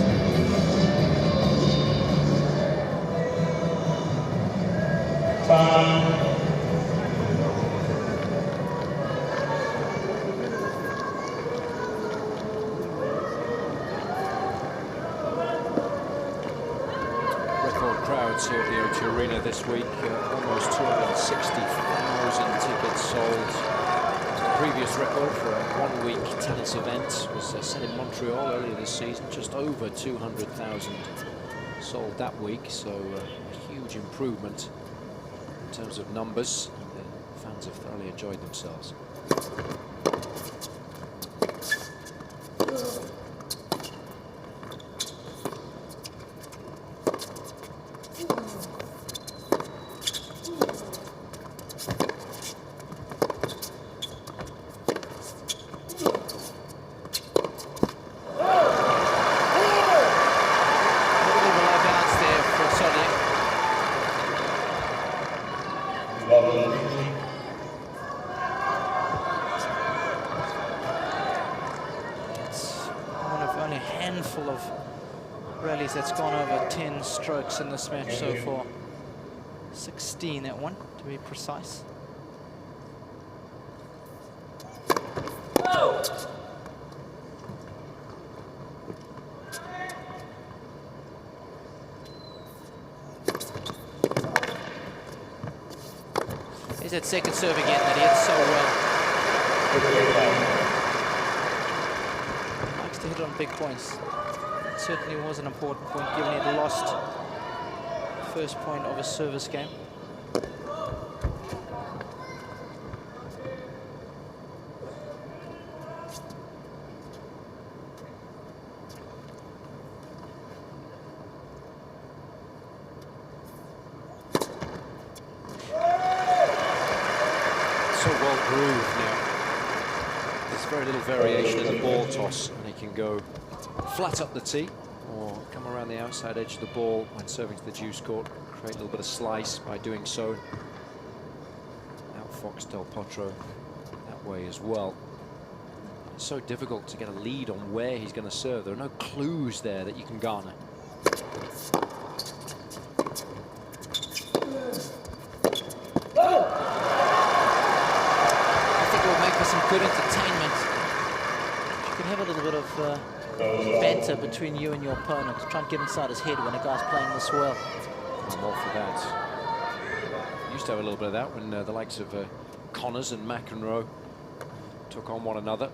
Speaker 1: Record crowds here at the O2 Arena this week. Almost 260,000 tickets sold. The previous record for a one-week tennis event was set in Montreal earlier this season. Just over 200,000 sold that week, so a huge improvement in terms of numbers. The fans have thoroughly enjoyed themselves.
Speaker 3: Of rallies that's gone over 10 strokes in this match so far. 16 that one, to be precise. Is that second serve again that he hits so well. Likes to hit on big points. Certainly was an important point given he had lost first point of his service game.
Speaker 1: so well grooved now. There's very little variation in the ball toss, and he can go flat up the tee or come around the outside edge of the ball when serving to the juice court, create a little bit of slice by doing so. Outfox DelPotro that way as well. It's so difficult to get a lead on where he's going to serve. There are no clues there that you can garner.
Speaker 3: Good entertainment. You can have a little bit of banter between you and your opponent. Try and get inside his head when a guy's playing this well.
Speaker 1: I'm all for that. Used to have a little bit of that when the likes of Connors and McEnroe took on one another.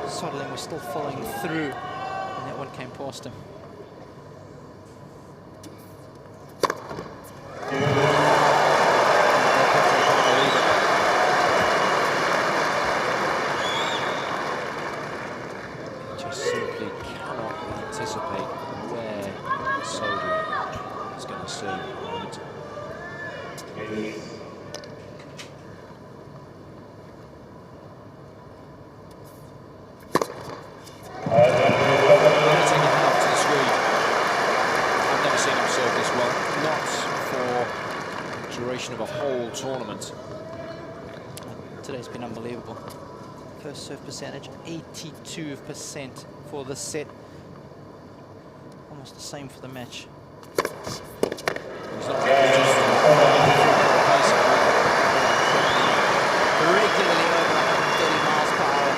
Speaker 3: Soderling was still following through, and that one came past him.
Speaker 1: Just simply cannot anticipate where Soderling is going to serve at the moment. Of a whole tournament.
Speaker 3: Today's been unbelievable. First serve percentage 82% for this set. Almost the same for the match. Regularly over 130 miles per hour.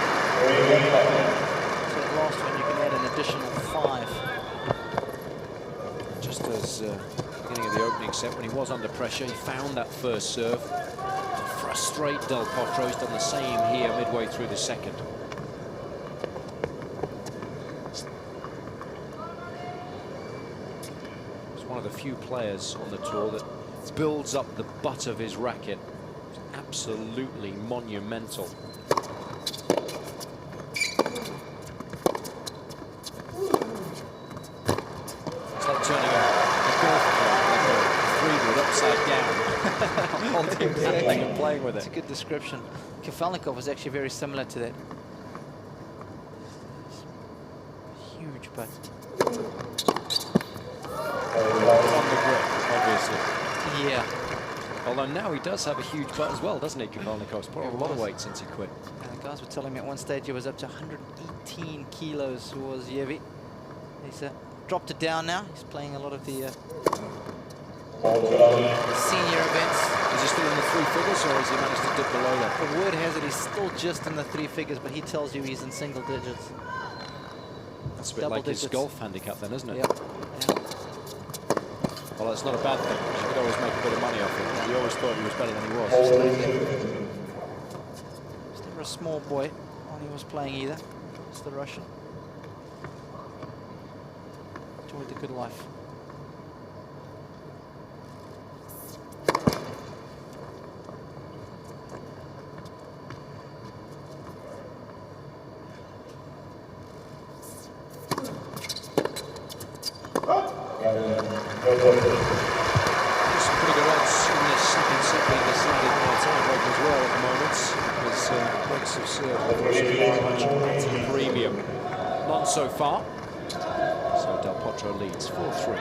Speaker 3: So that last one you can add an additional 5.
Speaker 1: Just as beginning of the opening set, when he was under pressure, he found that first serve to frustrate DelPotro. He's done the same here midway through the second. He's one of the few players on the tour that builds up the butt of his racket. It's absolutely monumental. It's like turning a golf club like a 3-wood upside down. Holding that thing and playing with it.
Speaker 3: It's a good description. Kafelnikov was actually very similar to that. Huge putt.
Speaker 1: On the grip, obviously.
Speaker 3: Yeah.
Speaker 1: Although now he does have a huge putt as well, doesn't he, Kafelnikov's put on a lot of weight since he quit.
Speaker 3: And the guys were telling me at one stage he was up to 118 kilos, who was Yevi. He's dropped it down now. He's playing a lot of the senior events.
Speaker 1: Is he still in the 3 figures, or has he managed to dip below that?
Speaker 3: The word has it he's still just in the 3 figures, but he tells you he's in single digits.
Speaker 1: That's a bit
Speaker 3: Double
Speaker 1: like
Speaker 3: digits.
Speaker 1: his golf handicap then, isn't it?
Speaker 3: Yep. Yeah.
Speaker 1: Well, that's not a bad thing. You could always make a bit of money off it. He always thought he was better than he was.
Speaker 3: He's never a small boy when he was playing either. It's the Russian. Enjoyed the good life.
Speaker 1: Some pretty good odds in this second set being decided by a tiebreak as well at the moment. His points have served very much at a premium. None so far. So DelPotro leads 4-3.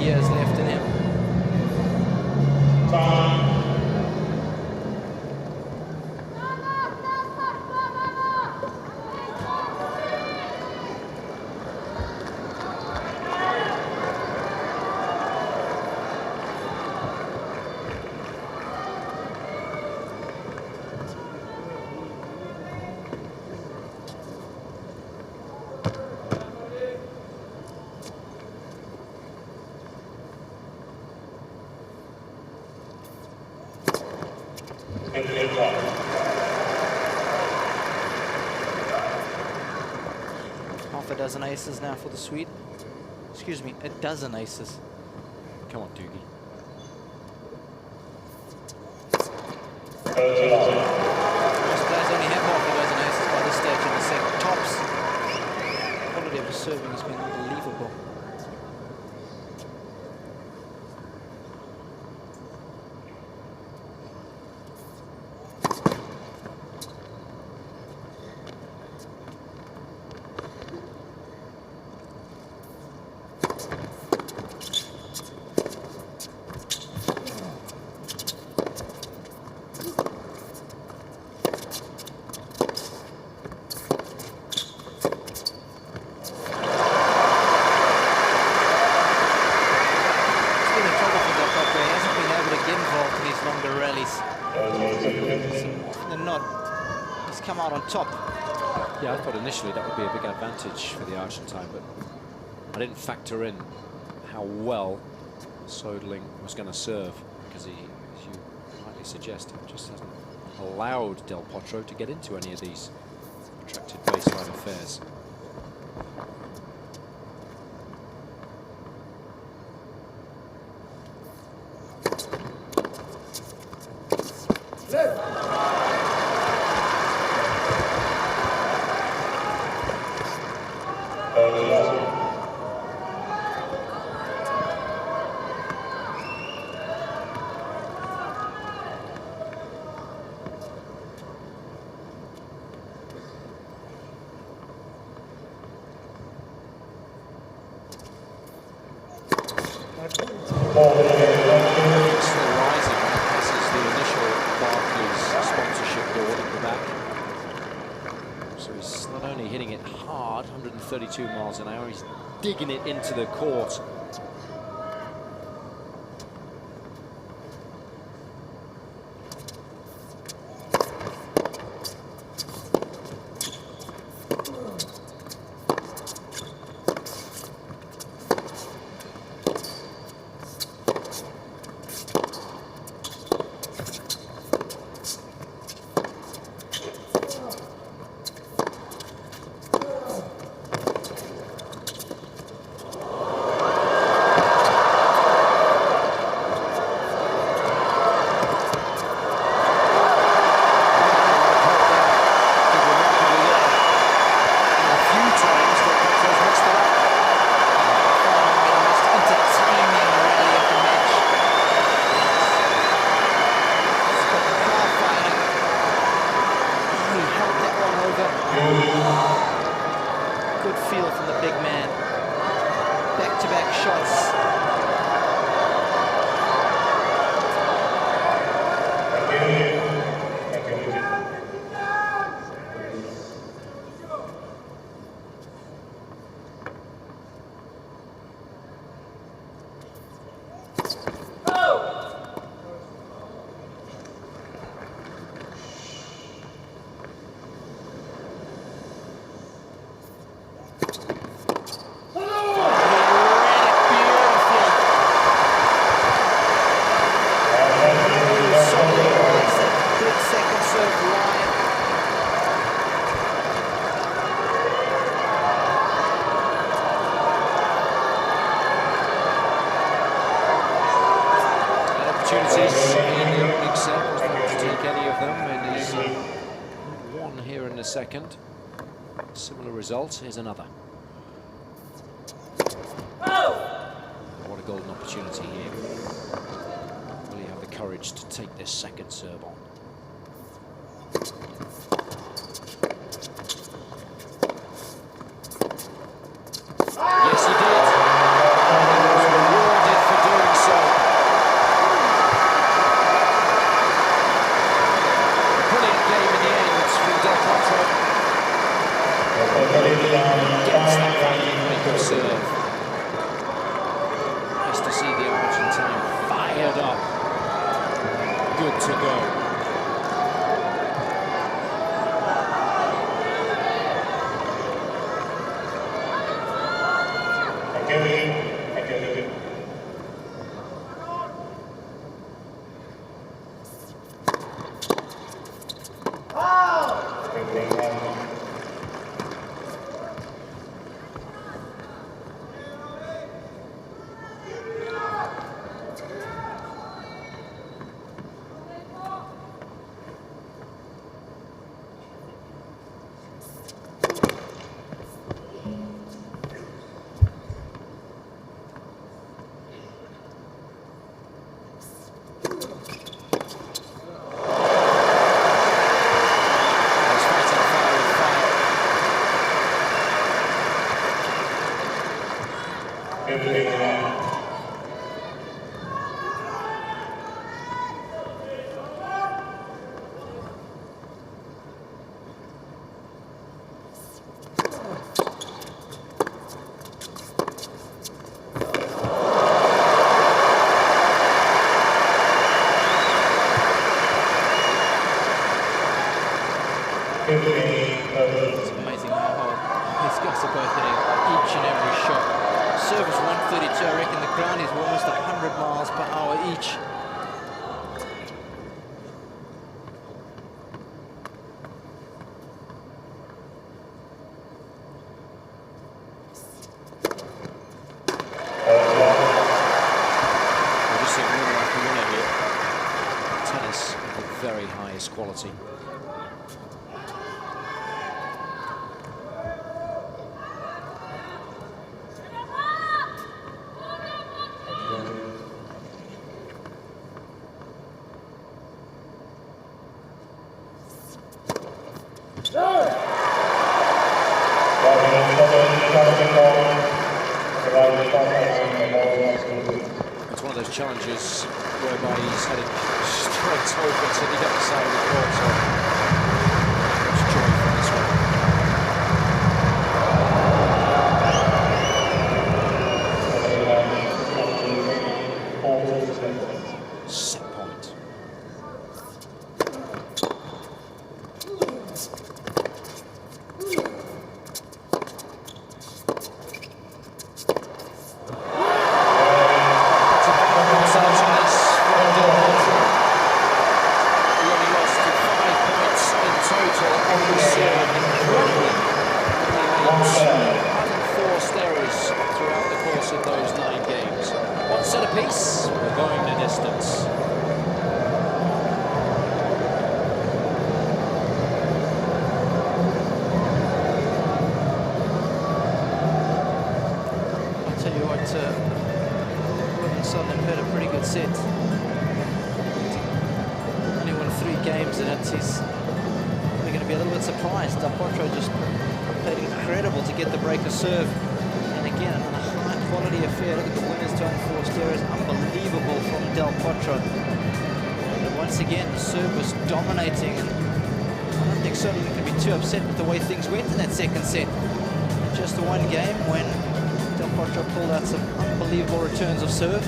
Speaker 3: years left in him. Half a dozen aces now for the Swede. Excuse me, a dozen aces.
Speaker 1: Come on, Doogie.
Speaker 3: Most players only have half a dozen aces by this stage in the second. Tops. Quality of his serving has been unbelievable. Top.
Speaker 1: Yeah, I thought initially that would be a big advantage for the Argentine, but I didn't factor in how well Soderling was going to serve, because he, as you rightly suggest, just hasn't allowed DelPotro to get into any of these protracted baseline affairs. He's not only hitting it hard, 132 miles an hour, he's digging it into the court.
Speaker 3: Good feel from the big man. Back-to-back shots. Opportunities in the opening set, wasn't able to take any of them, and he's one here in the second. Similar results. Here's another. What a golden opportunity here. Will he have the courage to take this second serve on? Yes, he did. And he was rewarded
Speaker 1: gets that final break of serve. Nice to see the Argentine fired up. Good to go.
Speaker 3: It's amazing how these guys are both hitting each and every shot. Service 132, I reckon the ground is almost 100 miles per hour each.
Speaker 1: We're just seeing winner after winner here. Tennis of the very highest quality. It's one of those challenges whereby he's headed straight over to the other side of the court. So much joy from this one. Set point. Unforced errors throughout the course of those 9 games. One set apiece, we're going the distance.
Speaker 3: I'll tell you what, Soderling had a pretty good set. Only won 3 games in it. He's probably going to be a little bit surprised. DelPotro just played incredible to get the breaker serve. And again, a high quality affair. Look at the winners to unforced errors. Unbelievable from DelPotro. And once again, the serve was dominating. And I don't think Söderling can be too upset with the way things went in that second set. Just the one game when DelPotro pulled out some unbelievable returns of serve.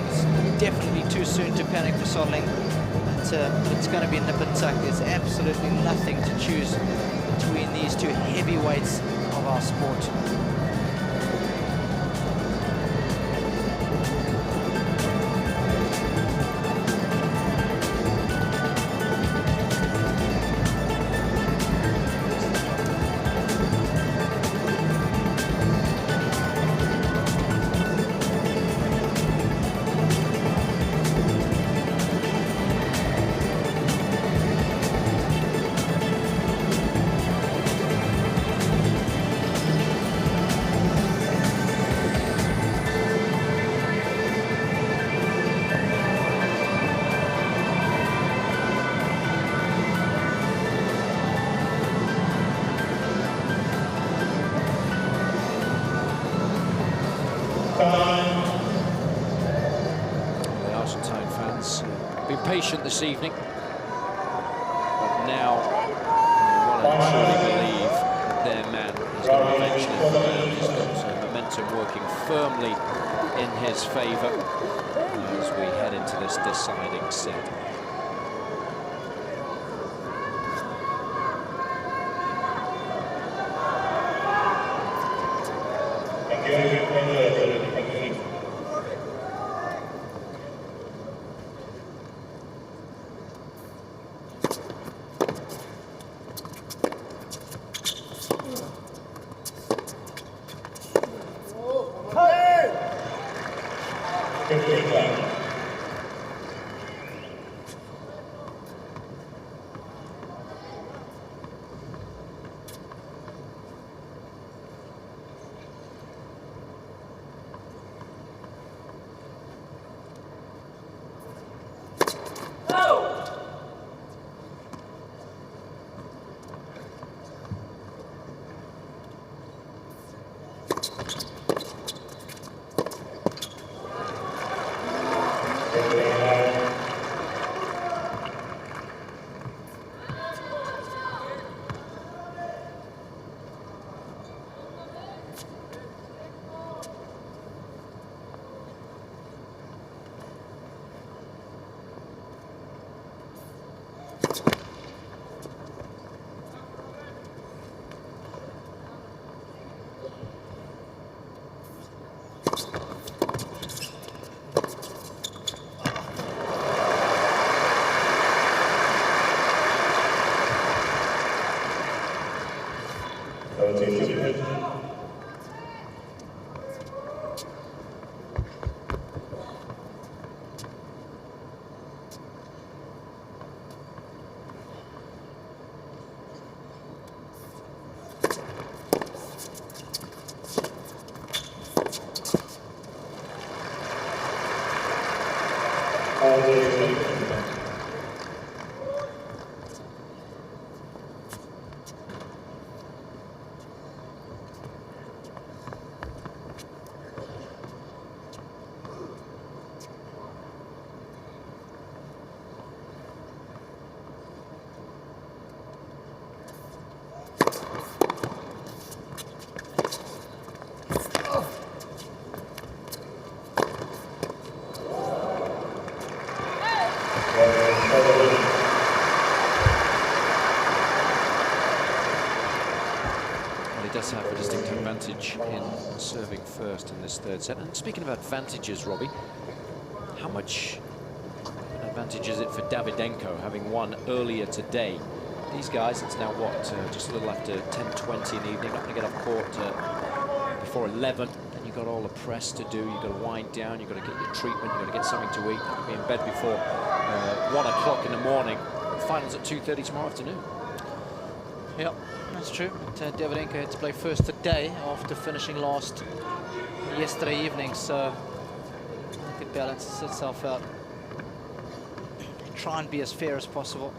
Speaker 3: It's definitely too soon to panic for Soderling, but it's going to be nip and tuck. There's absolutely nothing to choose between these two heavyweights of our sport.
Speaker 1: The Argentine fans been patient this evening, but now they well and truly believe that their man is momentum working firmly in his favour as we head into this deciding set. Does have a distinct advantage in serving first in this third set. And speaking of advantages, Robbie, how much an advantage is it for Davydenko having won earlier today? These guys, it's now what, just a little after 10:20 in the evening, not going to get off court before 11. Then you've got all the press to do, you've got to wind down, you've got to get your treatment, you've got to get something to eat, be in bed before 1 o'clock in the morning. Finals at 2:30 tomorrow afternoon.
Speaker 3: Yep, that's true. But Davydenko had to play first today after finishing last yesterday evening, so I think it balances itself out. Try and be as fair as possible.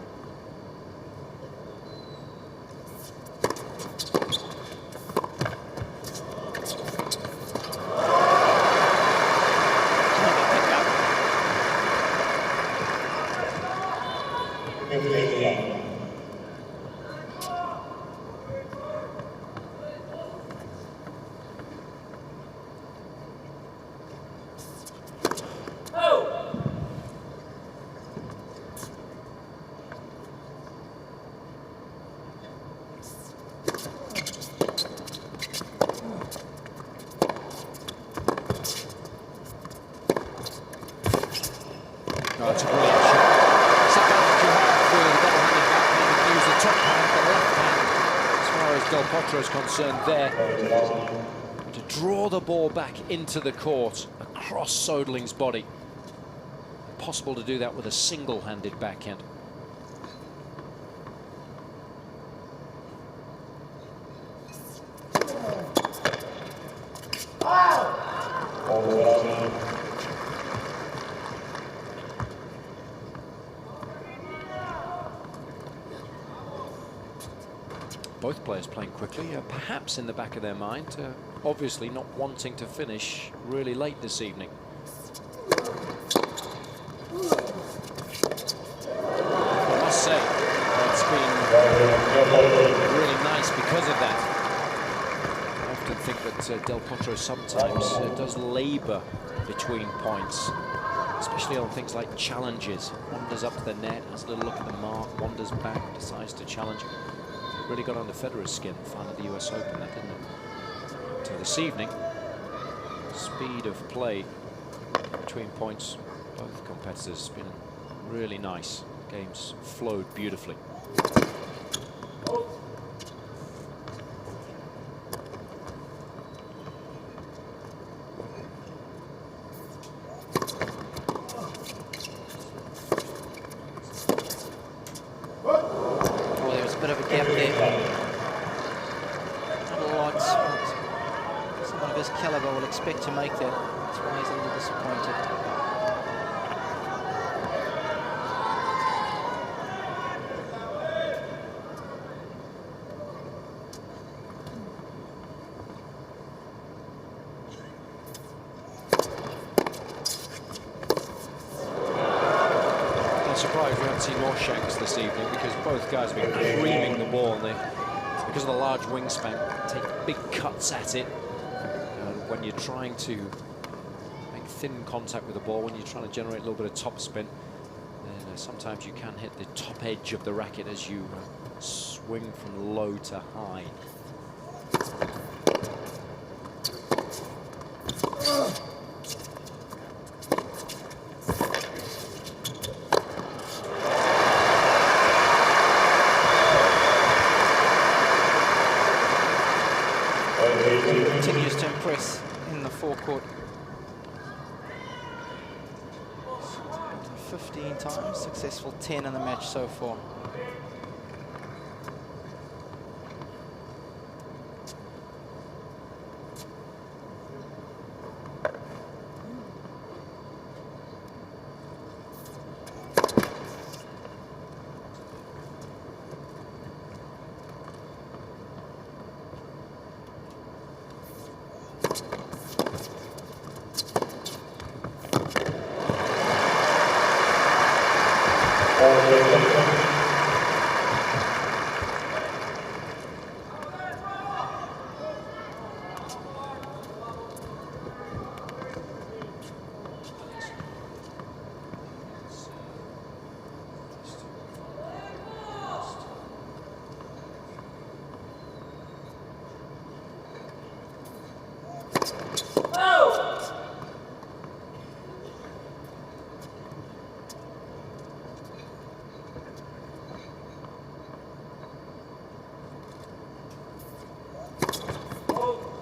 Speaker 1: Oh, it's a brilliant shot. It's advantage you have with the double-handed backhand. You use the top hand, the left hand, as far as DelPotro is concerned there. To draw the ball back into the court, across Soderling's body. Possible to do that with a single-handed backhand. Both players playing quickly, perhaps in the back of their mind, obviously not wanting to finish really late this evening. I must say, it's been really nice because of that. I often think that DelPotro sometimes does labour between points, especially on things like challenges. Wanders up to the net, has a little look at the mark, wanders back, decides to challenge. Really got under Federer's skin, final of the US Open, that didn't it? So this evening, speed of play between points, both competitors, has been really nice. Games flowed beautifully.
Speaker 3: Expect to make that. That's why he's a little disappointed.
Speaker 1: Not surprised we haven't seen more shanks this evening, because both guys have been creaming the ball, and they, because of the large wingspan, take big cuts at it. When you're trying to make thin contact with the ball, when you're trying to generate a little bit of topspin, then sometimes you can hit the top edge of the racket as you swing from low to high.
Speaker 3: Continues to impress in the forecourt. 15 times, successful 10 in the match so far.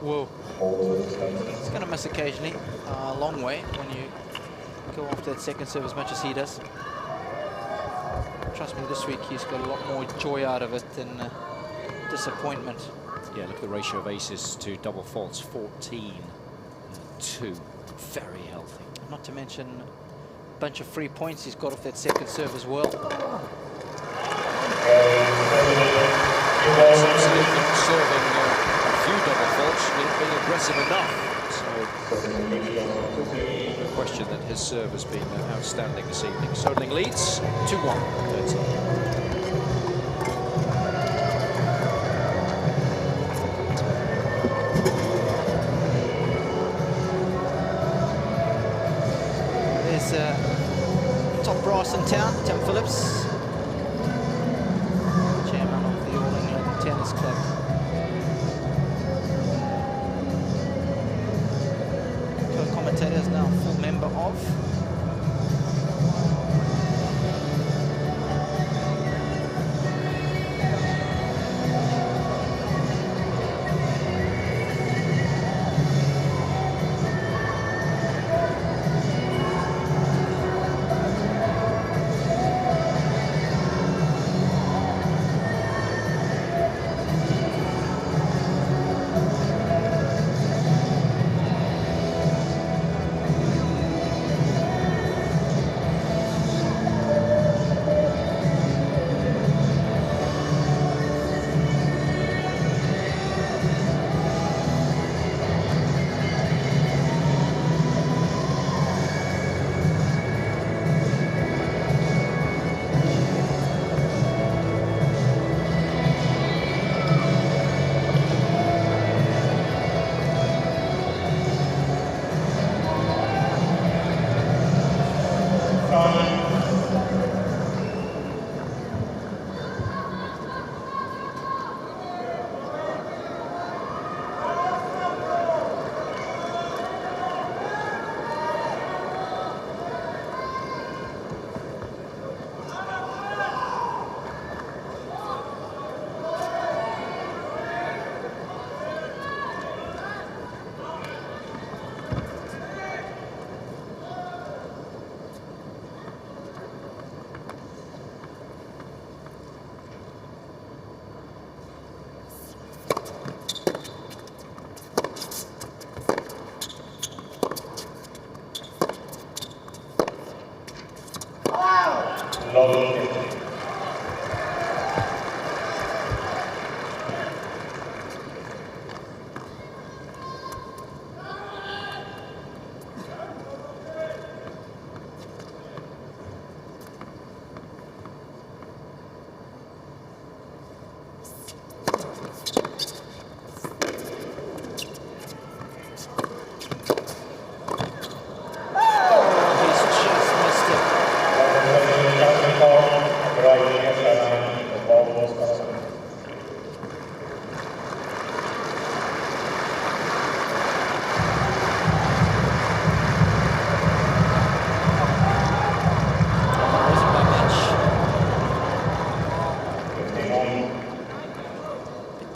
Speaker 3: Whoa. It's going to miss occasionally, a long way when you go after that second serve as much as he does. Trust me, this week he's got a lot more joy out of it than disappointment.
Speaker 1: Yeah, look at the ratio of aces to double faults, 14-2. Very healthy.
Speaker 3: Not to mention a bunch of free points he's got off that second serve as well.
Speaker 1: Serving a few double faults, being aggressive enough. So, no question that his serve has been outstanding this evening. Soderling leads 2-1.
Speaker 3: Top brass in town, Tim Phillips, chairman of the All England Tennis Club. Co-commentator is now a full member of.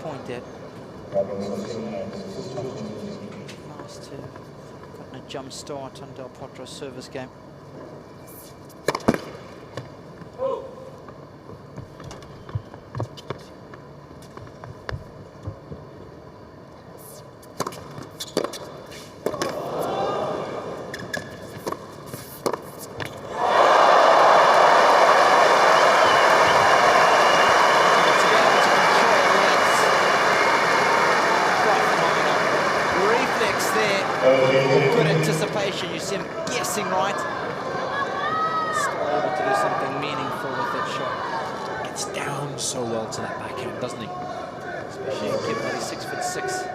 Speaker 3: point there. Nice to gotten a jump start on DelPotro's service game. Good anticipation, you see him guessing right. Still able to do something meaningful with that shot.
Speaker 1: Gets down so well to that backhand, doesn't he?
Speaker 3: Especially given that he's 6'6".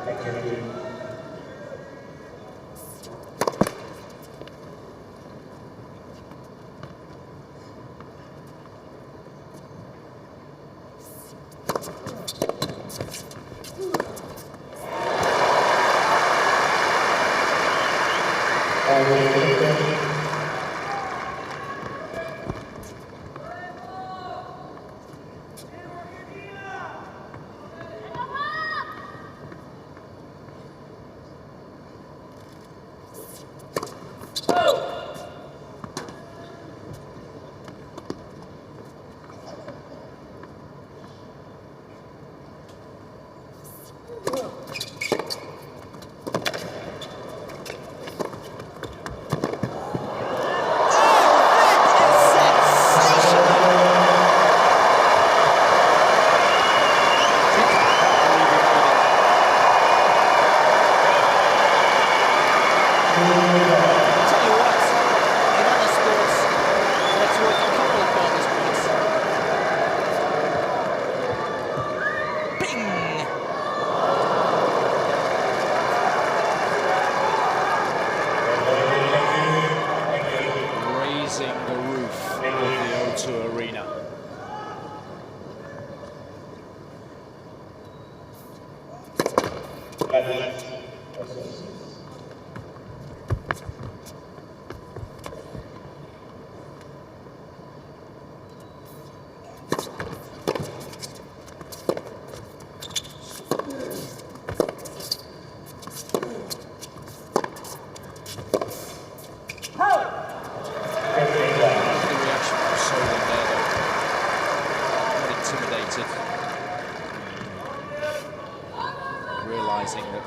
Speaker 1: Realising that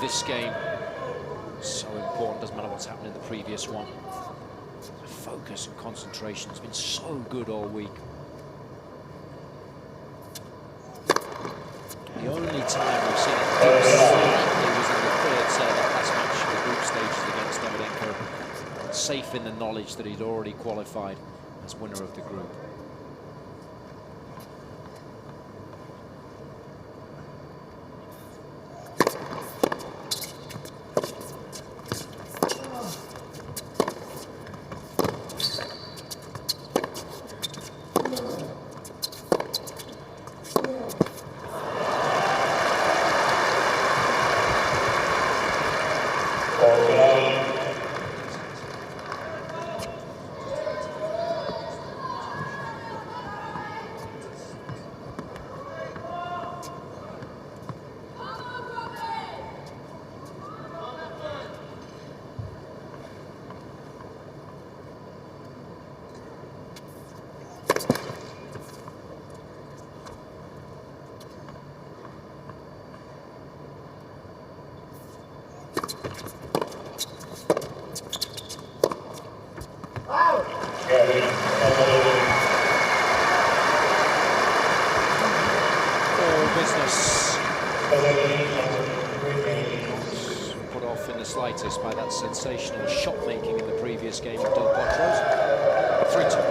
Speaker 1: this game is so important, doesn't matter what's happened in the previous one. Focus and concentration has been so good all week. The only time we've seen it dip slightly was in the third set of that last match of the group stages against Davydenko. Safe in the knowledge that he'd already qualified as winner of the group. Put off in the slightest by that sensational shot making in the previous game of DelPotro's. 3-2.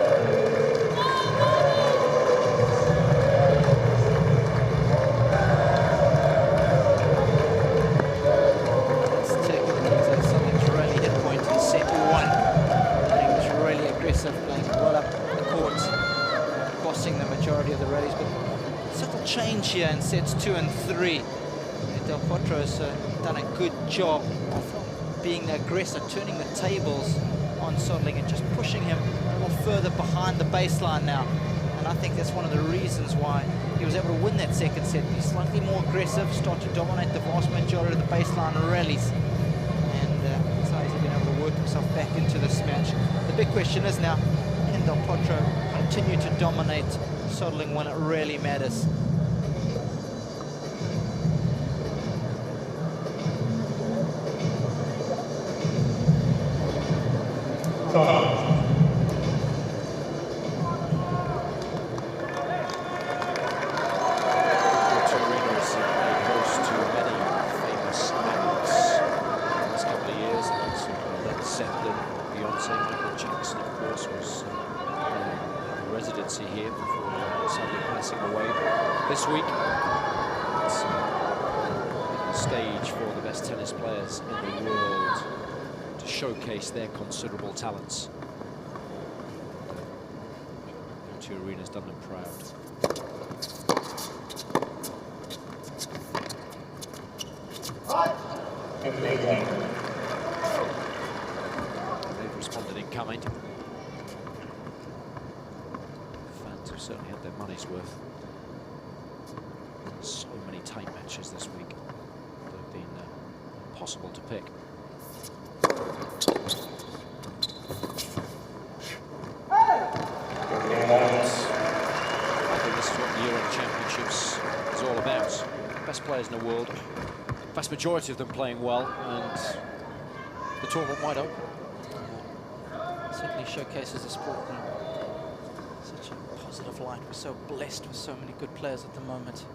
Speaker 3: Change here in sets 2 and 3. DelPotro has done a good job of being the aggressor, turning the tables on Soderling and just pushing him a little further behind the baseline now. And And I think that's one of the reasons why he was able to win that second set. He's slightly more aggressive, start to dominate the vast majority of the baseline rallies. And that's how he's been able to work himself back into this match. The big question is now, can DelPotro continue to dominate Soderling when it really matters?
Speaker 1: Here before sadly passing away this week. It's a stage for the best tennis players in the world to showcase their considerable talents. O2 Arena's done them proud. They've responded in kind. Certainly had their money's worth. So many tight matches this week. They've been impossible to pick. I think this is what the Euro Championships is all about. Best players in the world, vast majority of them playing well, and the tournament wide open.
Speaker 3: Certainly showcases the sport in such a positive light. We're so blessed with so many good players at the moment.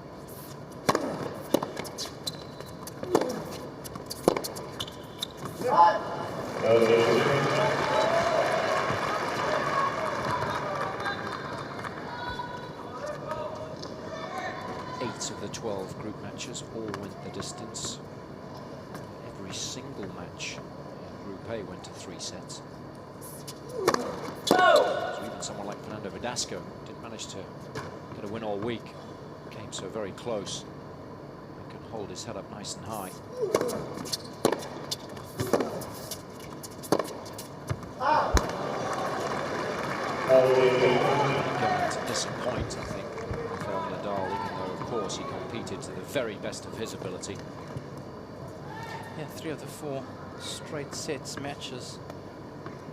Speaker 1: Eight of the 12 group matches all went the distance. Every single match in Group A went to 3 sets. So even someone like Fernando Verdasco didn't manage to get a win all week. Came so very close. And can hold his head up nice and high. Going to disappoint, I think, Rafael Nadal, even though, of course, he competed to the very best of his ability.
Speaker 3: Yeah, 3 of the 4 straight sets matches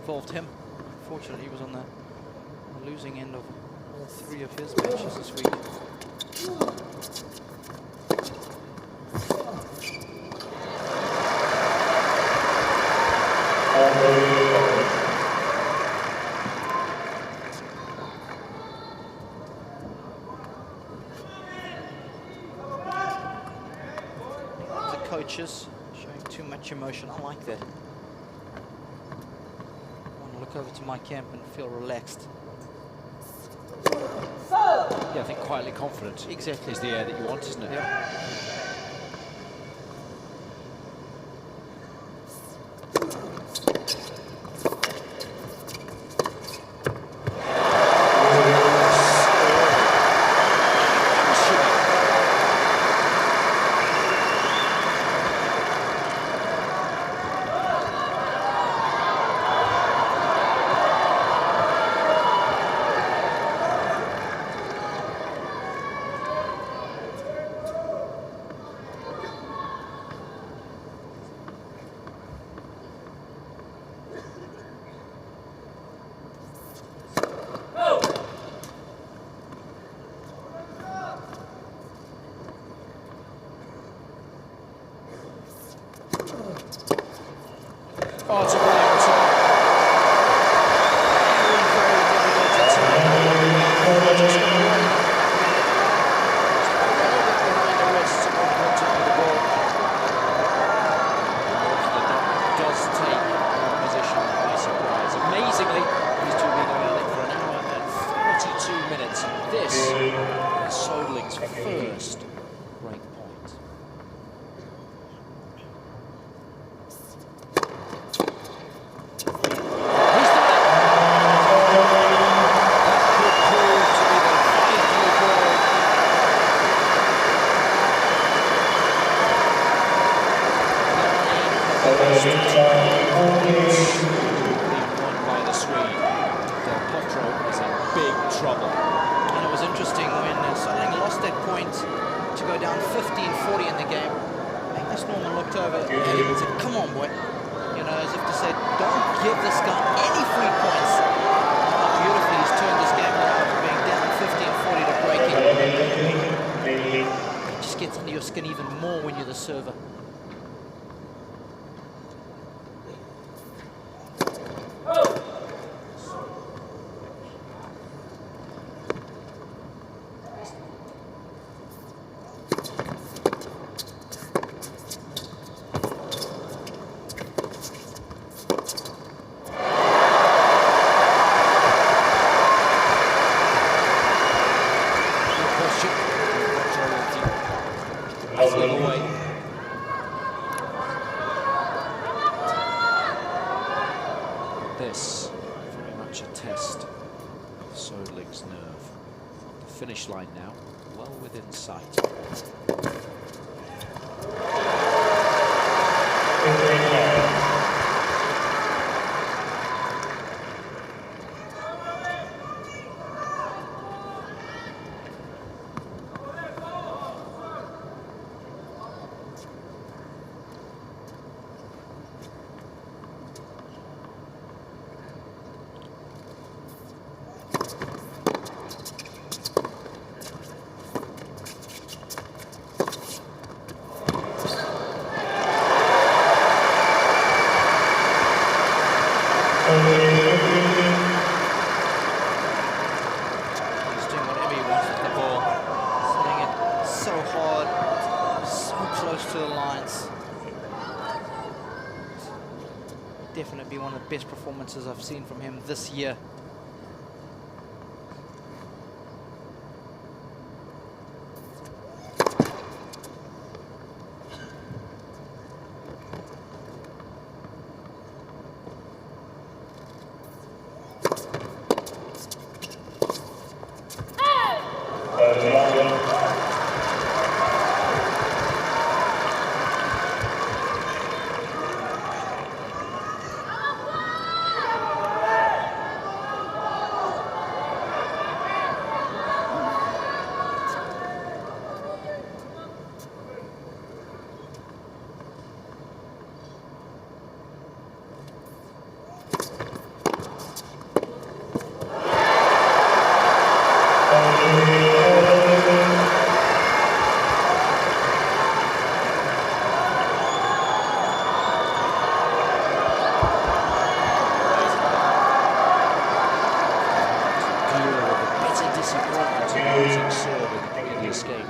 Speaker 3: involved him. Fortunately, he was on the losing end of all 3 of his matches this week. The coaches showing too much emotion. I like that. Look over to my camp and feel relaxed.
Speaker 1: Yeah, I think quietly confident.
Speaker 3: Exactly.
Speaker 1: Is the air that you want, isn't it?
Speaker 3: Yeah.
Speaker 1: Oh, it's a brilliant return. Very, very difficult to take. Behind the wrists and on contact with the ball. The knock does take opposition by surprise. Amazingly, these two have been going at it for an hour and 42 minutes. And this is Soderling's first break point. Being won by the Swede. DelPotro is in big trouble.
Speaker 3: was interesting when Söderling lost that point to go down 15-40 in the game. Magnus Norman looked over and said, "Come on, boy." You know, as if to say, don't give this guy any free points. How beautifully he's turned this game around from being down 15-40 to breaking. It just gets under your skin even more when you're the server.
Speaker 1: This very much a test of Soderling's nerve. The finish line now, well within sight.
Speaker 3: He's doing whatever he wants with the ball. Setting it so hard, so close to the lines. Definitely one of the best performances I've seen from him this year.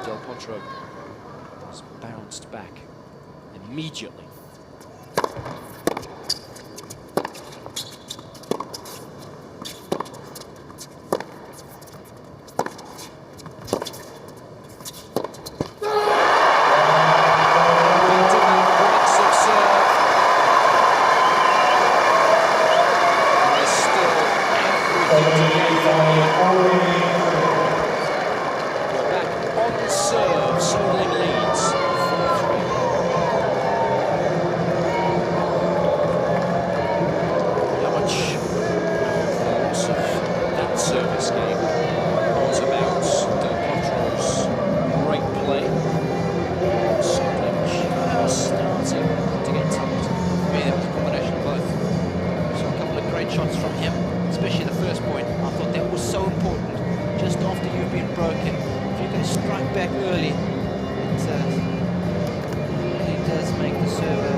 Speaker 3: DelPotro has bounced back immediately. Soderling leads 4-3. How much the loss of that service game was about DelPotro's great play. Soderling just starting to get tight. Yeah, it was a combination of both. So a couple of great shots from him, especially the first point. I thought that was so important. Just after you've been broken, if you can strike back early, it really does make the server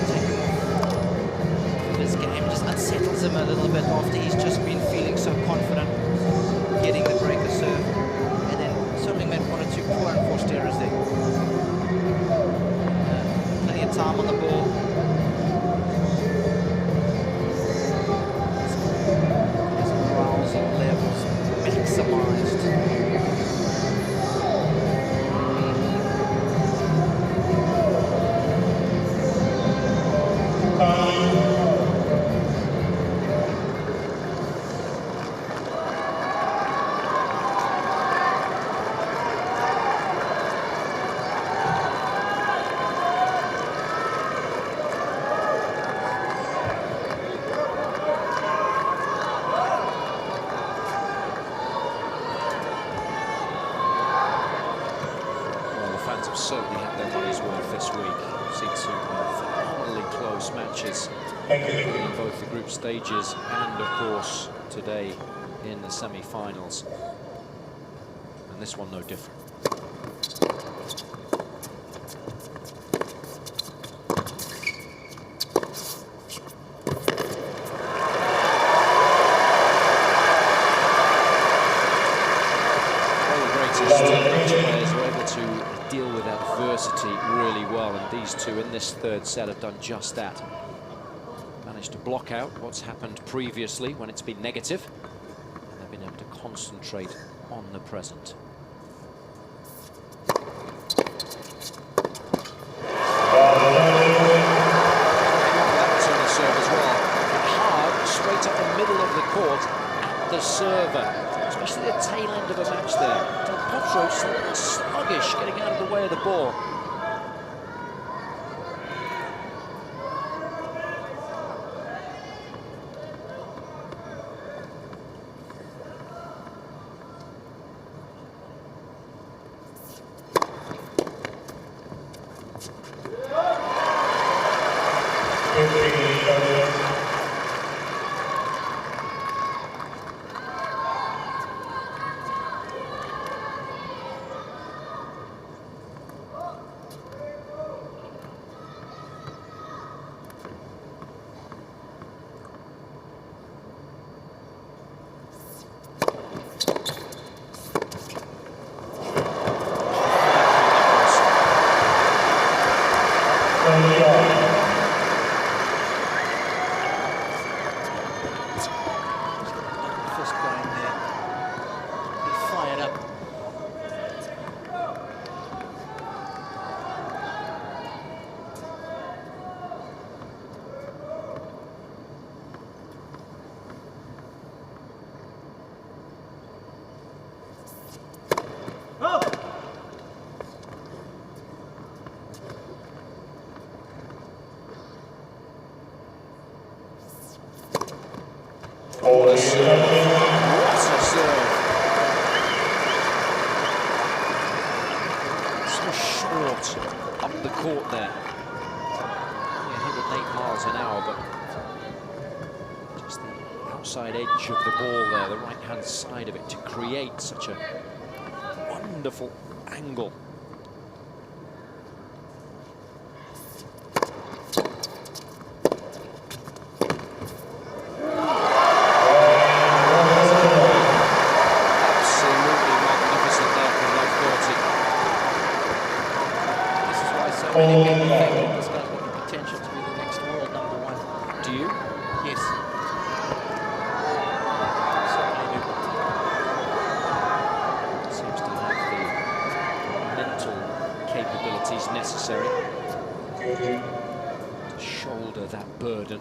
Speaker 3: take him off this game. Just unsettles him a little bit after he's just been feeling so confident getting the breaker serve. And then Söderling made one or two poor enforced errors there. Plenty of time on the ball. His arousal levels maximized.
Speaker 1: certainly had their money's worth this week. We've seen some phenomenally close matches in both the group stages and, of course, today in the semi-finals. And this one no different. Deal with adversity really well, and these two in this third set have done just that. Managed to block out what's happened previously when it's been negative, and they've been able to concentrate on the present. That was on the serve as well, but hard, straight up the middle of the court at the server. Especially the tail end of a match there. DelPotro just a little sluggish getting out of the way of the ball. What a serve. So short up the court there. Only 108 miles an hour, but just the outside edge of the ball there, the right-hand side of it, to create such a wonderful angle.
Speaker 3: Many people think this guy's got the potential to be the next world #1.
Speaker 1: Do you?
Speaker 3: Yes. Certainly do.
Speaker 1: Seems to have the mental capabilities necessary to shoulder that burden.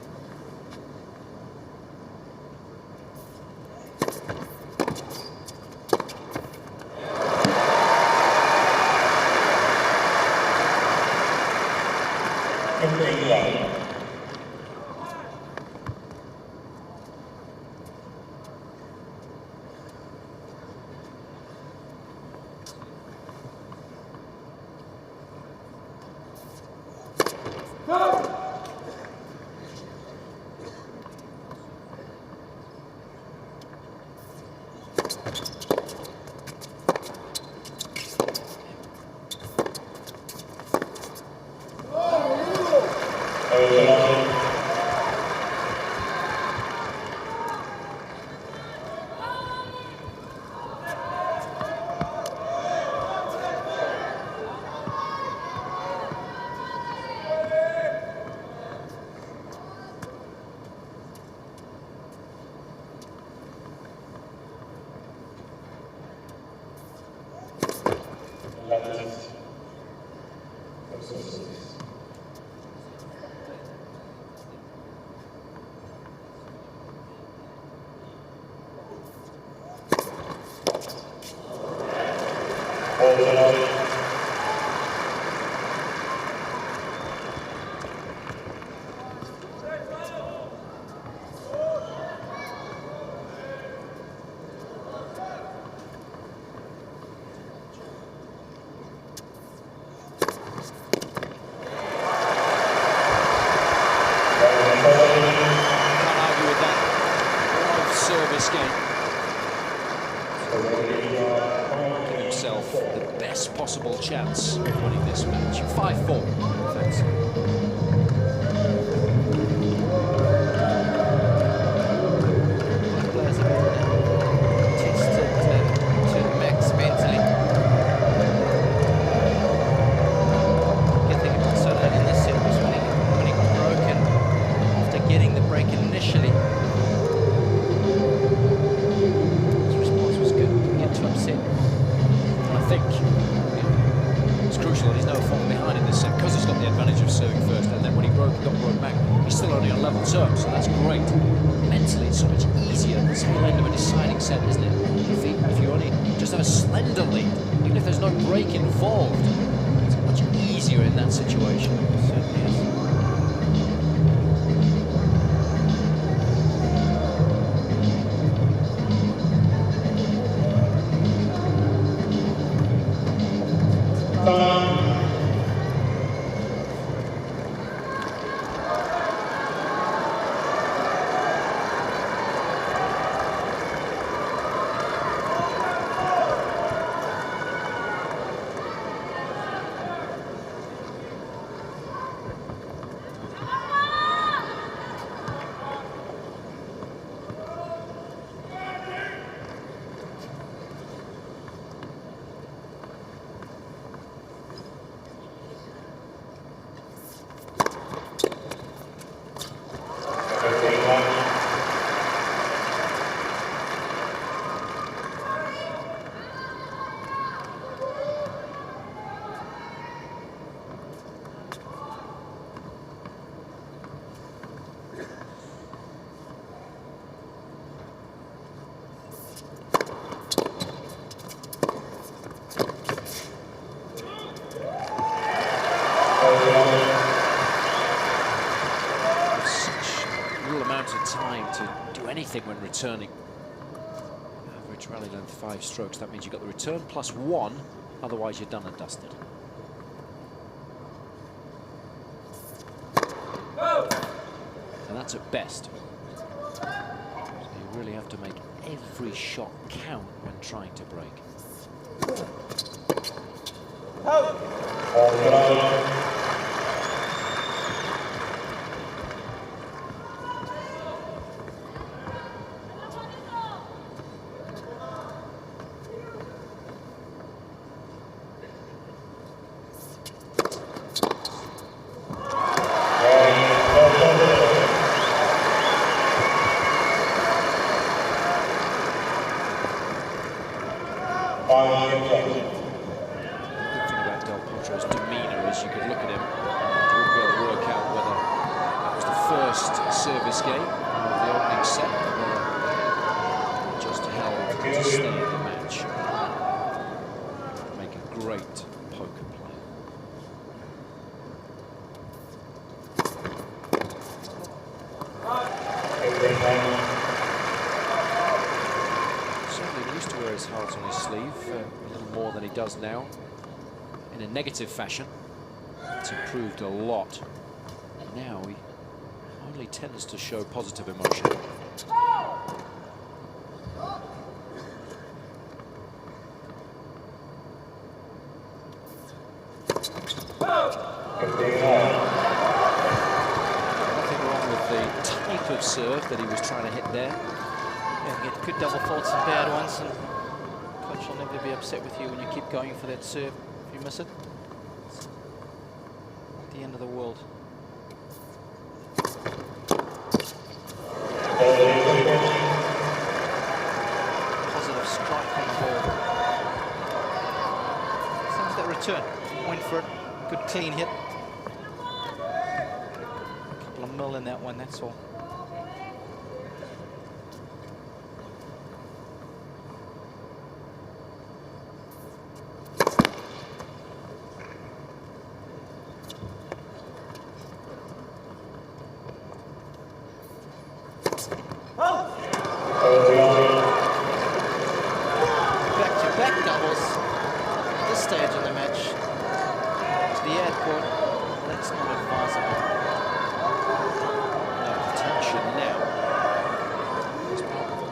Speaker 1: best possible chance of winning this match. 5-4. Thanks.
Speaker 3: Players have been tested to the max mentally. Good thing about Söderling in this set was when he got broken after getting the break initially. His response was good. Didn't get too upset.
Speaker 1: I think it's crucial that he's no fault behind in this set because he's got the advantage of serving first, and then when he got broke back, he's still only on level terms, so that's great. Mentally, it's so much easier at the tail end of a deciding set, isn't it? If you only just have a slender lead, even if there's no break involved, it's much easier in that situation.
Speaker 3: It certainly is.
Speaker 1: When returning. Average rally length 5 strokes. That means you've got the return plus 1, otherwise you're done and dusted. And that's at best. So you really have to make every shot count when trying to break.
Speaker 4: The good thing about DelPotro's demeanour is you could look at him and you wouldn't be able to work out whether that was the first service game of the opening set, or just held to stay in the match. Make a great poker player. Certainly used to wear his heart on his sleeve, a little more than he does now, in a negative fashion. It's improved a lot. Now he only tends to show positive emotion. Nothing wrong with the type of serve that he was trying to hit there.
Speaker 3: Yeah, you get good double faults and bad ones, and coach will never be upset with you when you keep going for that serve. If you miss it, it's not the end of the world. Positive strike on the ball. Same as that return. Went for it. Good clean hit. A couple of mil in that one, that's all. Back-to-back doubles at this stage in the match to the airport. That's not advisable.
Speaker 1: No attention now. It's palpable.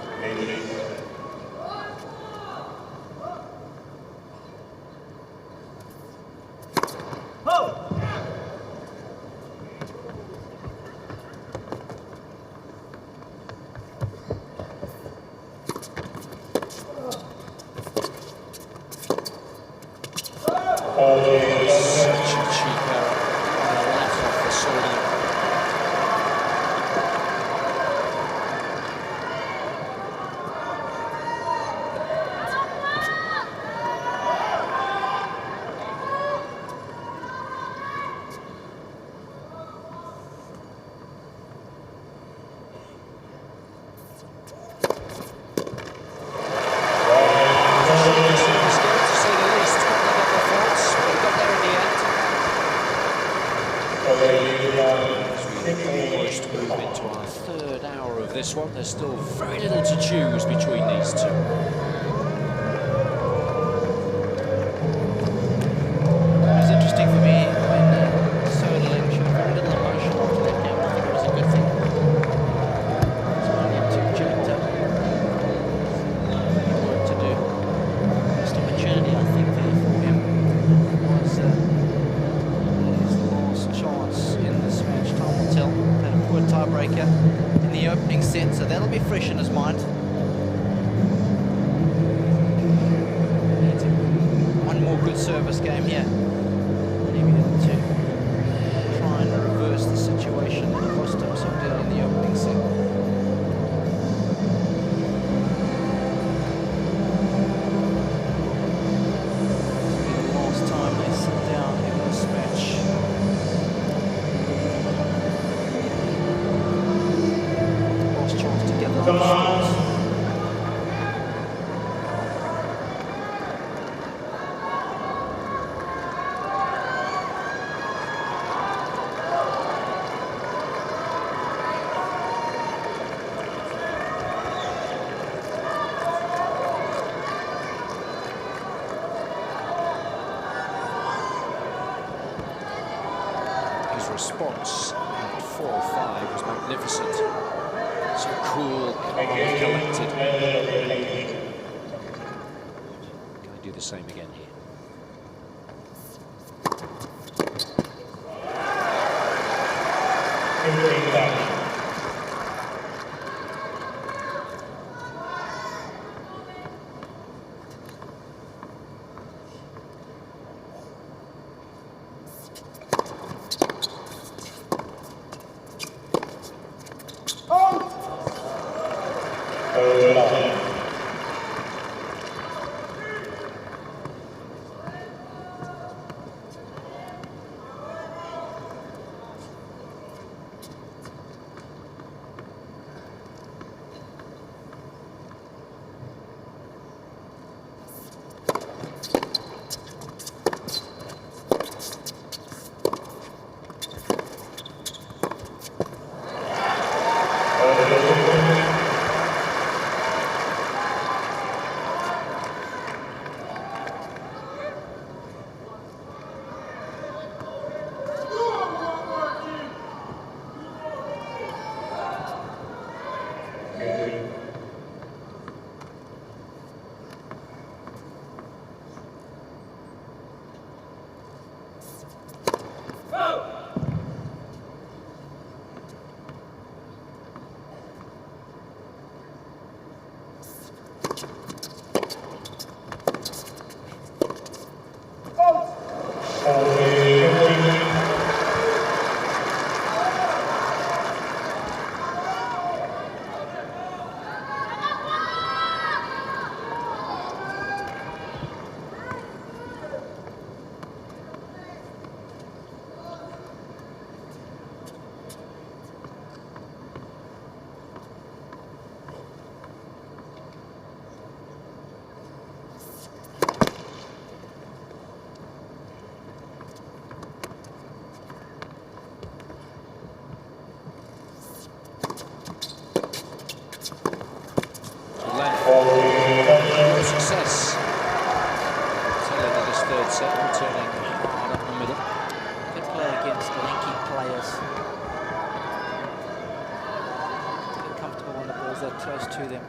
Speaker 1: Almost move into our third hour of this one. There's still very little to choose between these two.
Speaker 3: It was interesting for me when Söderling showed very little emotion after that game. I think it was a good thing. It's only too jacked up. Work to do. Just opportunity, I think, there for him was his last chance in this match. Time will tell. Had a poor tiebreaker in the opening set, so that'll be fresh in his mind. One more good service game here. Maybe to try and reverse the situation that cost him so dearly in the opening set. This will be the last time they sit down in this match. Last chance to get the scores.
Speaker 1: His response at 4-5 was magnificent. So cool, calm, collected. Can I do the same again here? Success. Taylor in his third set, returning hard up the middle.
Speaker 3: Good play against the lanky players. Get comfortable when the ball's that close to them.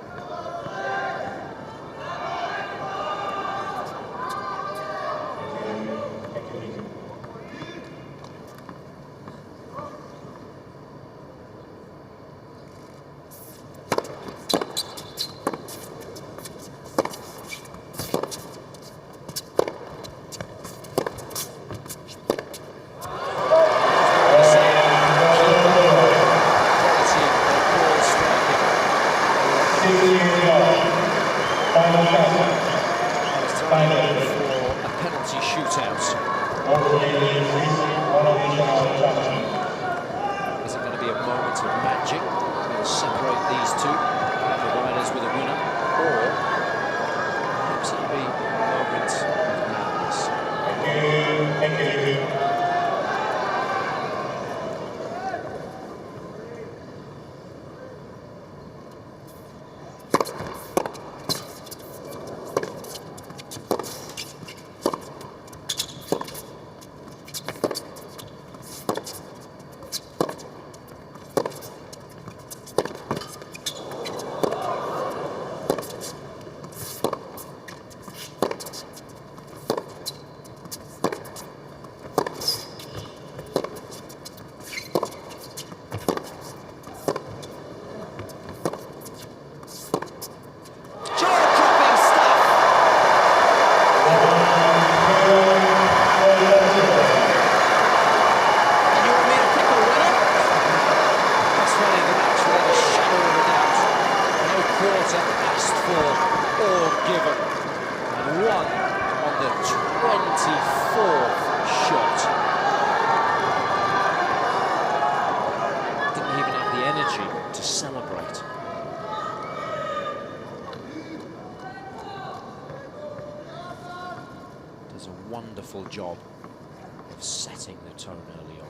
Speaker 1: Quality of ball striking. wonderful job of setting the tone early on.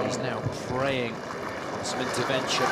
Speaker 1: He's now praying for some intervention.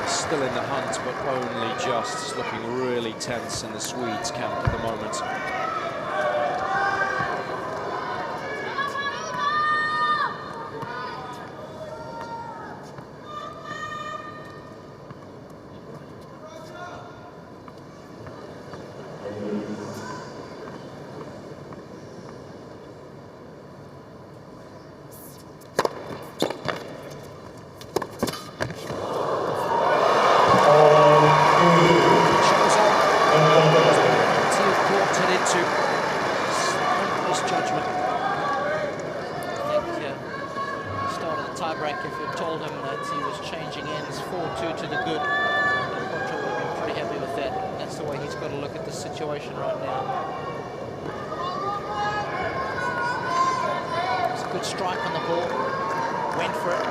Speaker 1: Still in the hunt, but only just. It's looking really tense in the Swedes' camp at the moment.
Speaker 3: Tiebreaker, if you told him that he was changing ends 4-2 to the good, Potro would have been pretty happy with that. And that's the way he's got to look at the situation right now. It's a good strike on the ball. Went for it.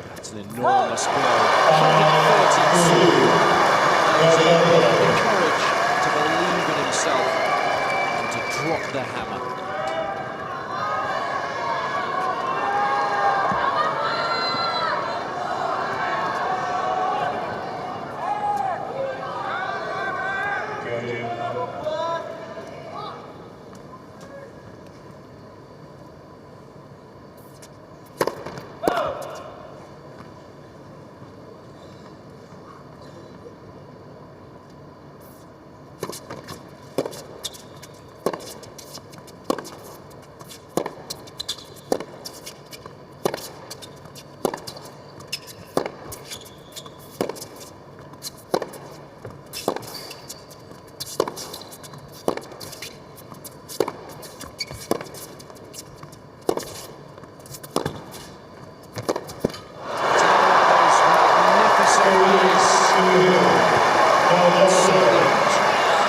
Speaker 1: That's an enormous blow. 132. The courage to believe in himself and to drop the hammer.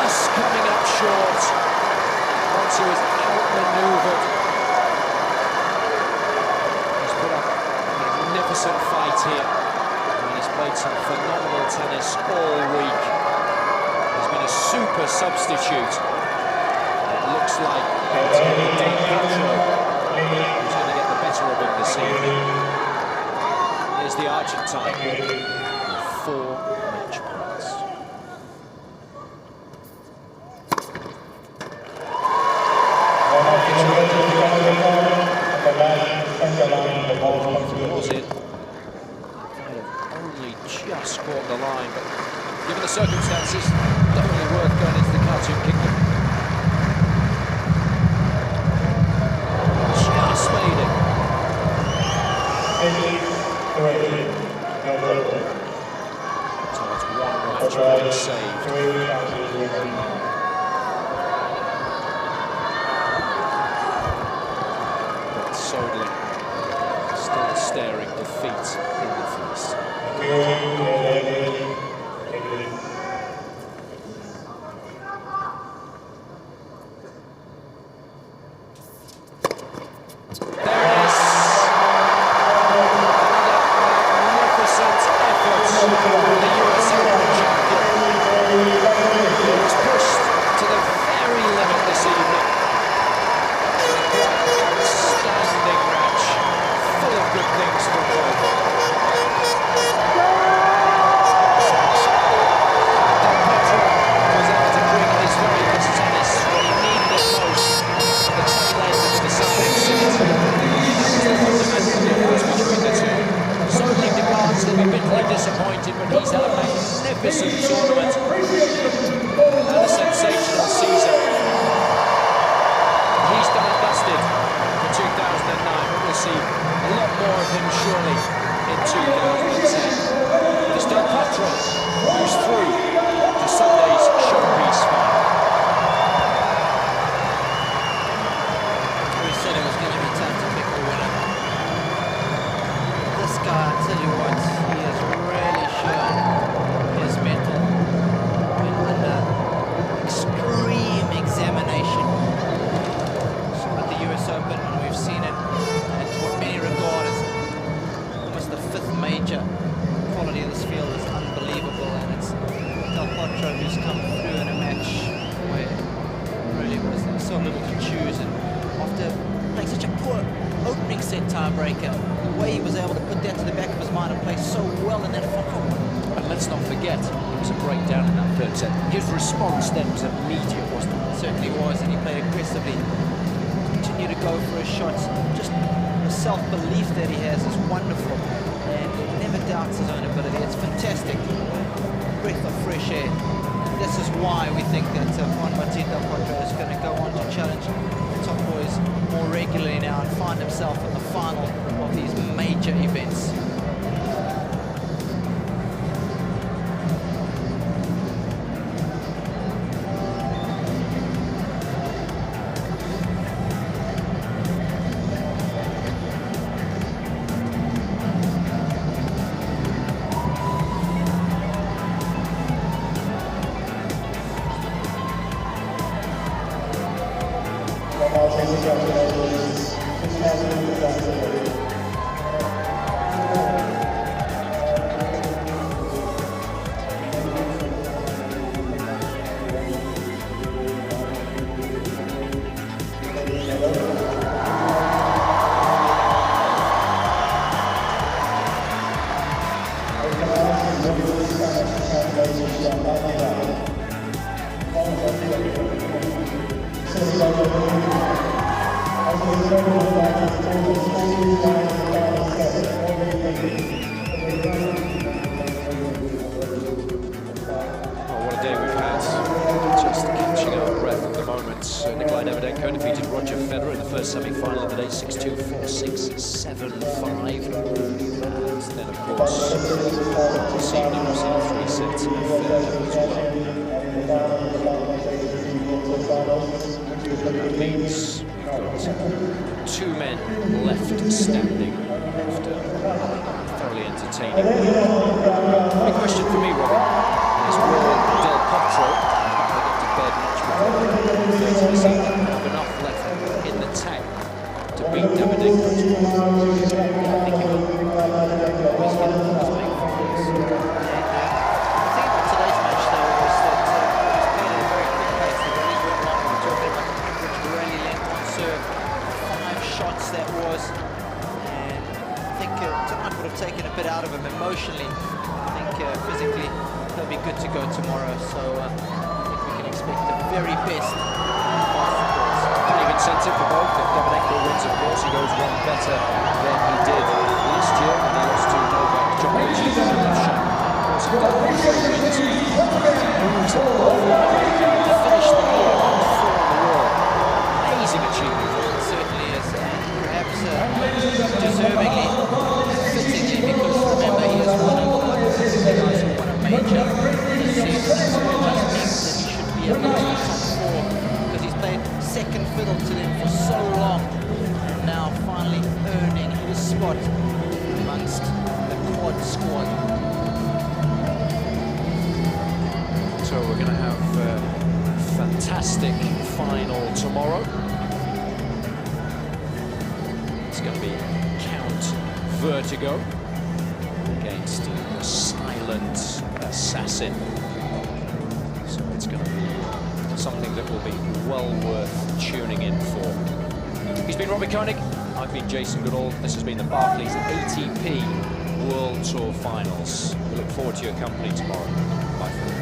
Speaker 1: Just coming up short once he was outmaneuvered. He's put up a magnificent fight here, and he's played some phenomenal tennis all week. He's been a super substitute. It looks like it's going to be DelPotro who's going to get the better of him this evening. Here's the Argentine with 4 match points. the line, but given the circumstances, definitely worth going into the Cartoon Kingdom. Just made it. So it's one right saved. But Soderling still staring defeat in the face. Disappointed, but he's had a magnificent tournament and a sensational season. He's done and dusted for 2009, but we'll see a lot more of him surely in 2010. It is DelPotro who's through to Sunday's showpiece final.
Speaker 3: We said it was going to be tough to pick a winner. This guy, I tell you what, he has really shown his mettle when under extreme examination. So at the US Open, and we've seen it at what many regard as almost the fifth major. The quality of this field is unbelievable, and it's DelPotro who's come through in a match where really was so little to choose, and after playing such a poor opening set tiebreaker, the way he was able to put that to the back of his mind and play so well in that final one.
Speaker 1: And let's not forget, it was a breakdown in that third set. His response then was immediate, wasn't it?
Speaker 3: It certainly was, and he played aggressively. Continue to go for his shots. Just the self-belief that he has is wonderful, and he never doubts his own ability. It's fantastic. Breath of fresh air. This is why we think that Juan Martín DelPotro is going to go on to challenge the top boys more regularly now and find himself in the final of these major events.
Speaker 1: Semi-final of the day, 6-2, 4-6, 7-5. And then, of course, this evening we've seen a 3-set affair as well. That means we've got two men left standing after thoroughly entertaining. The question for me, Robin, is will DelPotro get to bed much before 30 this evening have enough left in the tank to beat Davidenko?
Speaker 3: I think he will. He's going to always make finals. And the thing about today's match, though, was that he's played at a very quick pace. The rallies went long. We're talking about average rally length on serve. 5 shots that was. And I think tonight would have taken a bit out of him emotionally. I think physically he'll be good to go tomorrow. So I think we can expect the very best.
Speaker 1: Plenty of incentive for both. If Davidenko wins, of course, he goes one better than he did last year when he lost to Novak Djokovic in Russia. Of course, moves above the medal, finished the year on 4 on the wall. Amazing achievement.
Speaker 3: It certainly is, and perhaps deservingly, fittingly, because remember he is one of the guys who won a major this season, so it just means that he should be at least the top 4, because he's played second fiddle to them for so long, and now finally earning his spot amongst the quad squad.
Speaker 1: So we're going to have a fantastic final tomorrow. It's going to be Count Vertigo against the silent assassin. So it's going to be something that will be well worth tuning in for. He's been Robbie Koenig, I've been Jason Goodall. This has been the Barclays ATP World Tour Finals. We look forward to your company tomorrow. Bye for now.